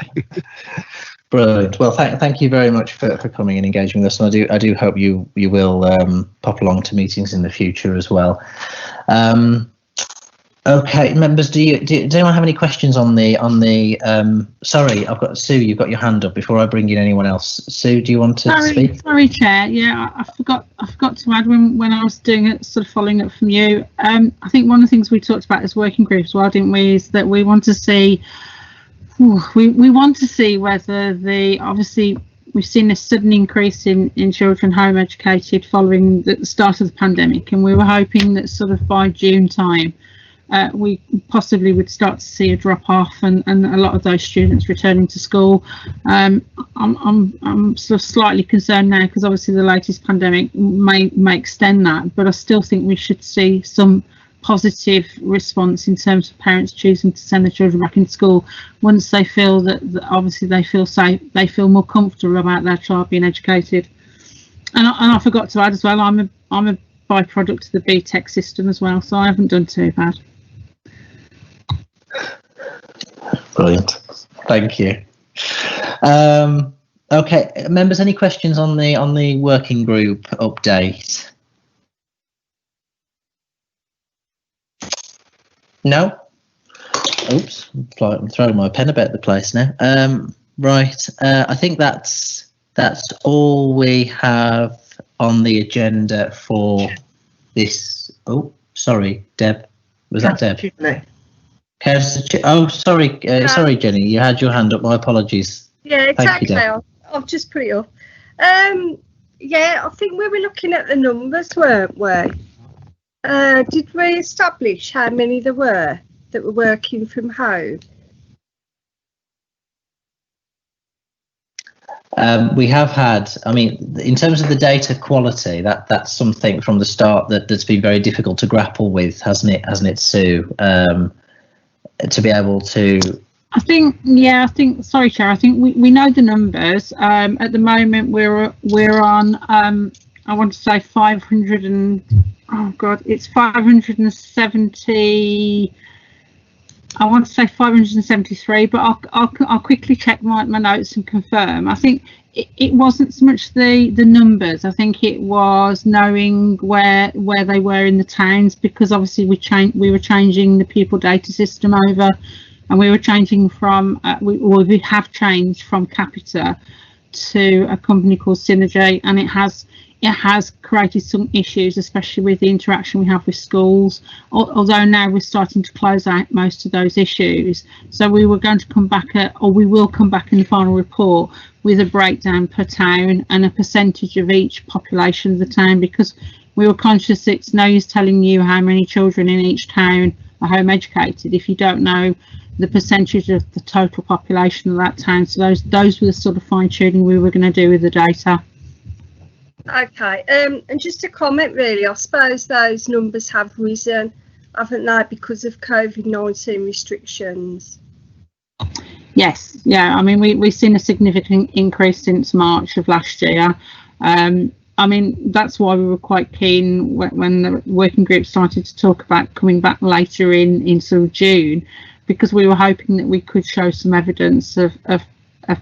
Brilliant. Well, thank you very much for coming and engaging with us, and I do hope you will pop along to meetings in the future as well. Okay, members, does anyone have any questions on the sorry, I've got Sue, you've got your hand up before I bring in anyone else. Sue, do you want to speak? Sorry, Chair. Yeah, I forgot to add when I was doing it, sort of following up from you. I think one of the things we talked about as working groups, well, didn't we, is that we want to see we want to see whether obviously we've seen a sudden increase in children home educated following the start of the pandemic, and we were hoping that sort of by June time we possibly would start to see a drop off and a lot of those students returning to school. I'm sort of slightly concerned now because obviously the latest pandemic may extend that, but I still think we should see some positive response in terms of parents choosing to send their children back into school once they feel that obviously they feel safe, they feel more comfortable about their child being educated. And I forgot to add as well, I'm a byproduct of the BTEC system as well, so I haven't done too bad. Brilliant, thank you. Okay, members, any questions on the working group update? No? Oops, I'm throwing my pen about the place now. Right, I think that's all we have on the agenda for this. Oh, sorry, Deb. Was that Deb? Oh, sorry, sorry, Jenny. You had your hand up. My apologies. Yeah, it's Thank you, okay. Deb. I'll just put it up. Yeah, I think we were looking at the numbers, weren't we? Did we establish how many there were that were working from home? We have had, I mean, in terms of the data quality, that's something from the start that's been very difficult to grapple with, hasn't it, Sue? To be able to. I think, sorry, Chair, I think we know the numbers. At the moment, we're on, I want to say 500 and, oh God, it's 570. I want to say 573, but I'll quickly check my notes and confirm. I think it wasn't so much the numbers. I think it was knowing where they were in the towns, because obviously we were changing the pupil data system over, and we were changing from we have changed from Capita to a company called Synergy, and it has created some issues, especially with the interaction we have with schools, although now we're starting to close out most of those issues. So we were going to come back we will come back in the final report with a breakdown per town and a percentage of each population of the town, because we were conscious it's no use telling you how many children in each town are home educated if you don't know the percentage of the total population of that town. So those were the sort of fine tuning we were going to do with the data. Okay, and just a comment really, I suppose those numbers have risen, haven't they, because of COVID-19 restrictions? Yes, yeah, I mean, we've seen a significant increase since March of last year. I mean, that's why we were quite keen when the working group started to talk about coming back later in sort of June, because we were hoping that we could show some evidence of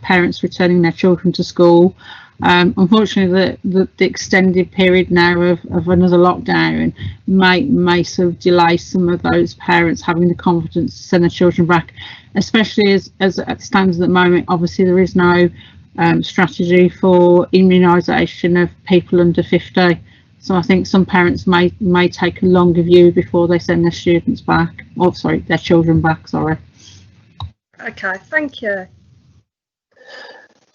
parents returning their children to school. Unfortunately, the extended period now of another lockdown may sort of delay some of those parents having the confidence to send their children back, especially as it stands at the moment. Obviously, there is no strategy for immunisation of people under 50. So I think some parents may take a longer view before they send their students back, or sorry, their children back, sorry. Okay, thank you.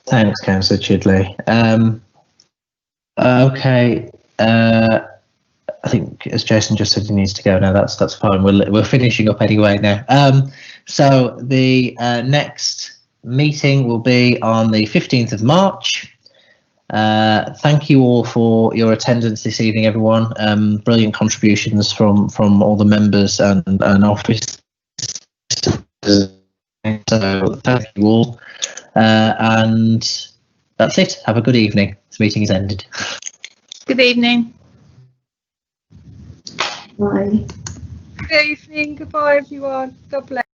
Thanks, Councillor Chidley. Okay, I think as Jason just said, he needs to go now. That's fine. We're finishing up anyway now. So the next meeting will be on the 15th of March. Thank you all for your attendance this evening, everyone. Brilliant contributions from all the members and office. So thank you all. And that's it. Have a good evening. This meeting is ended. Good evening. Bye. Good evening. Goodbye, everyone. God bless.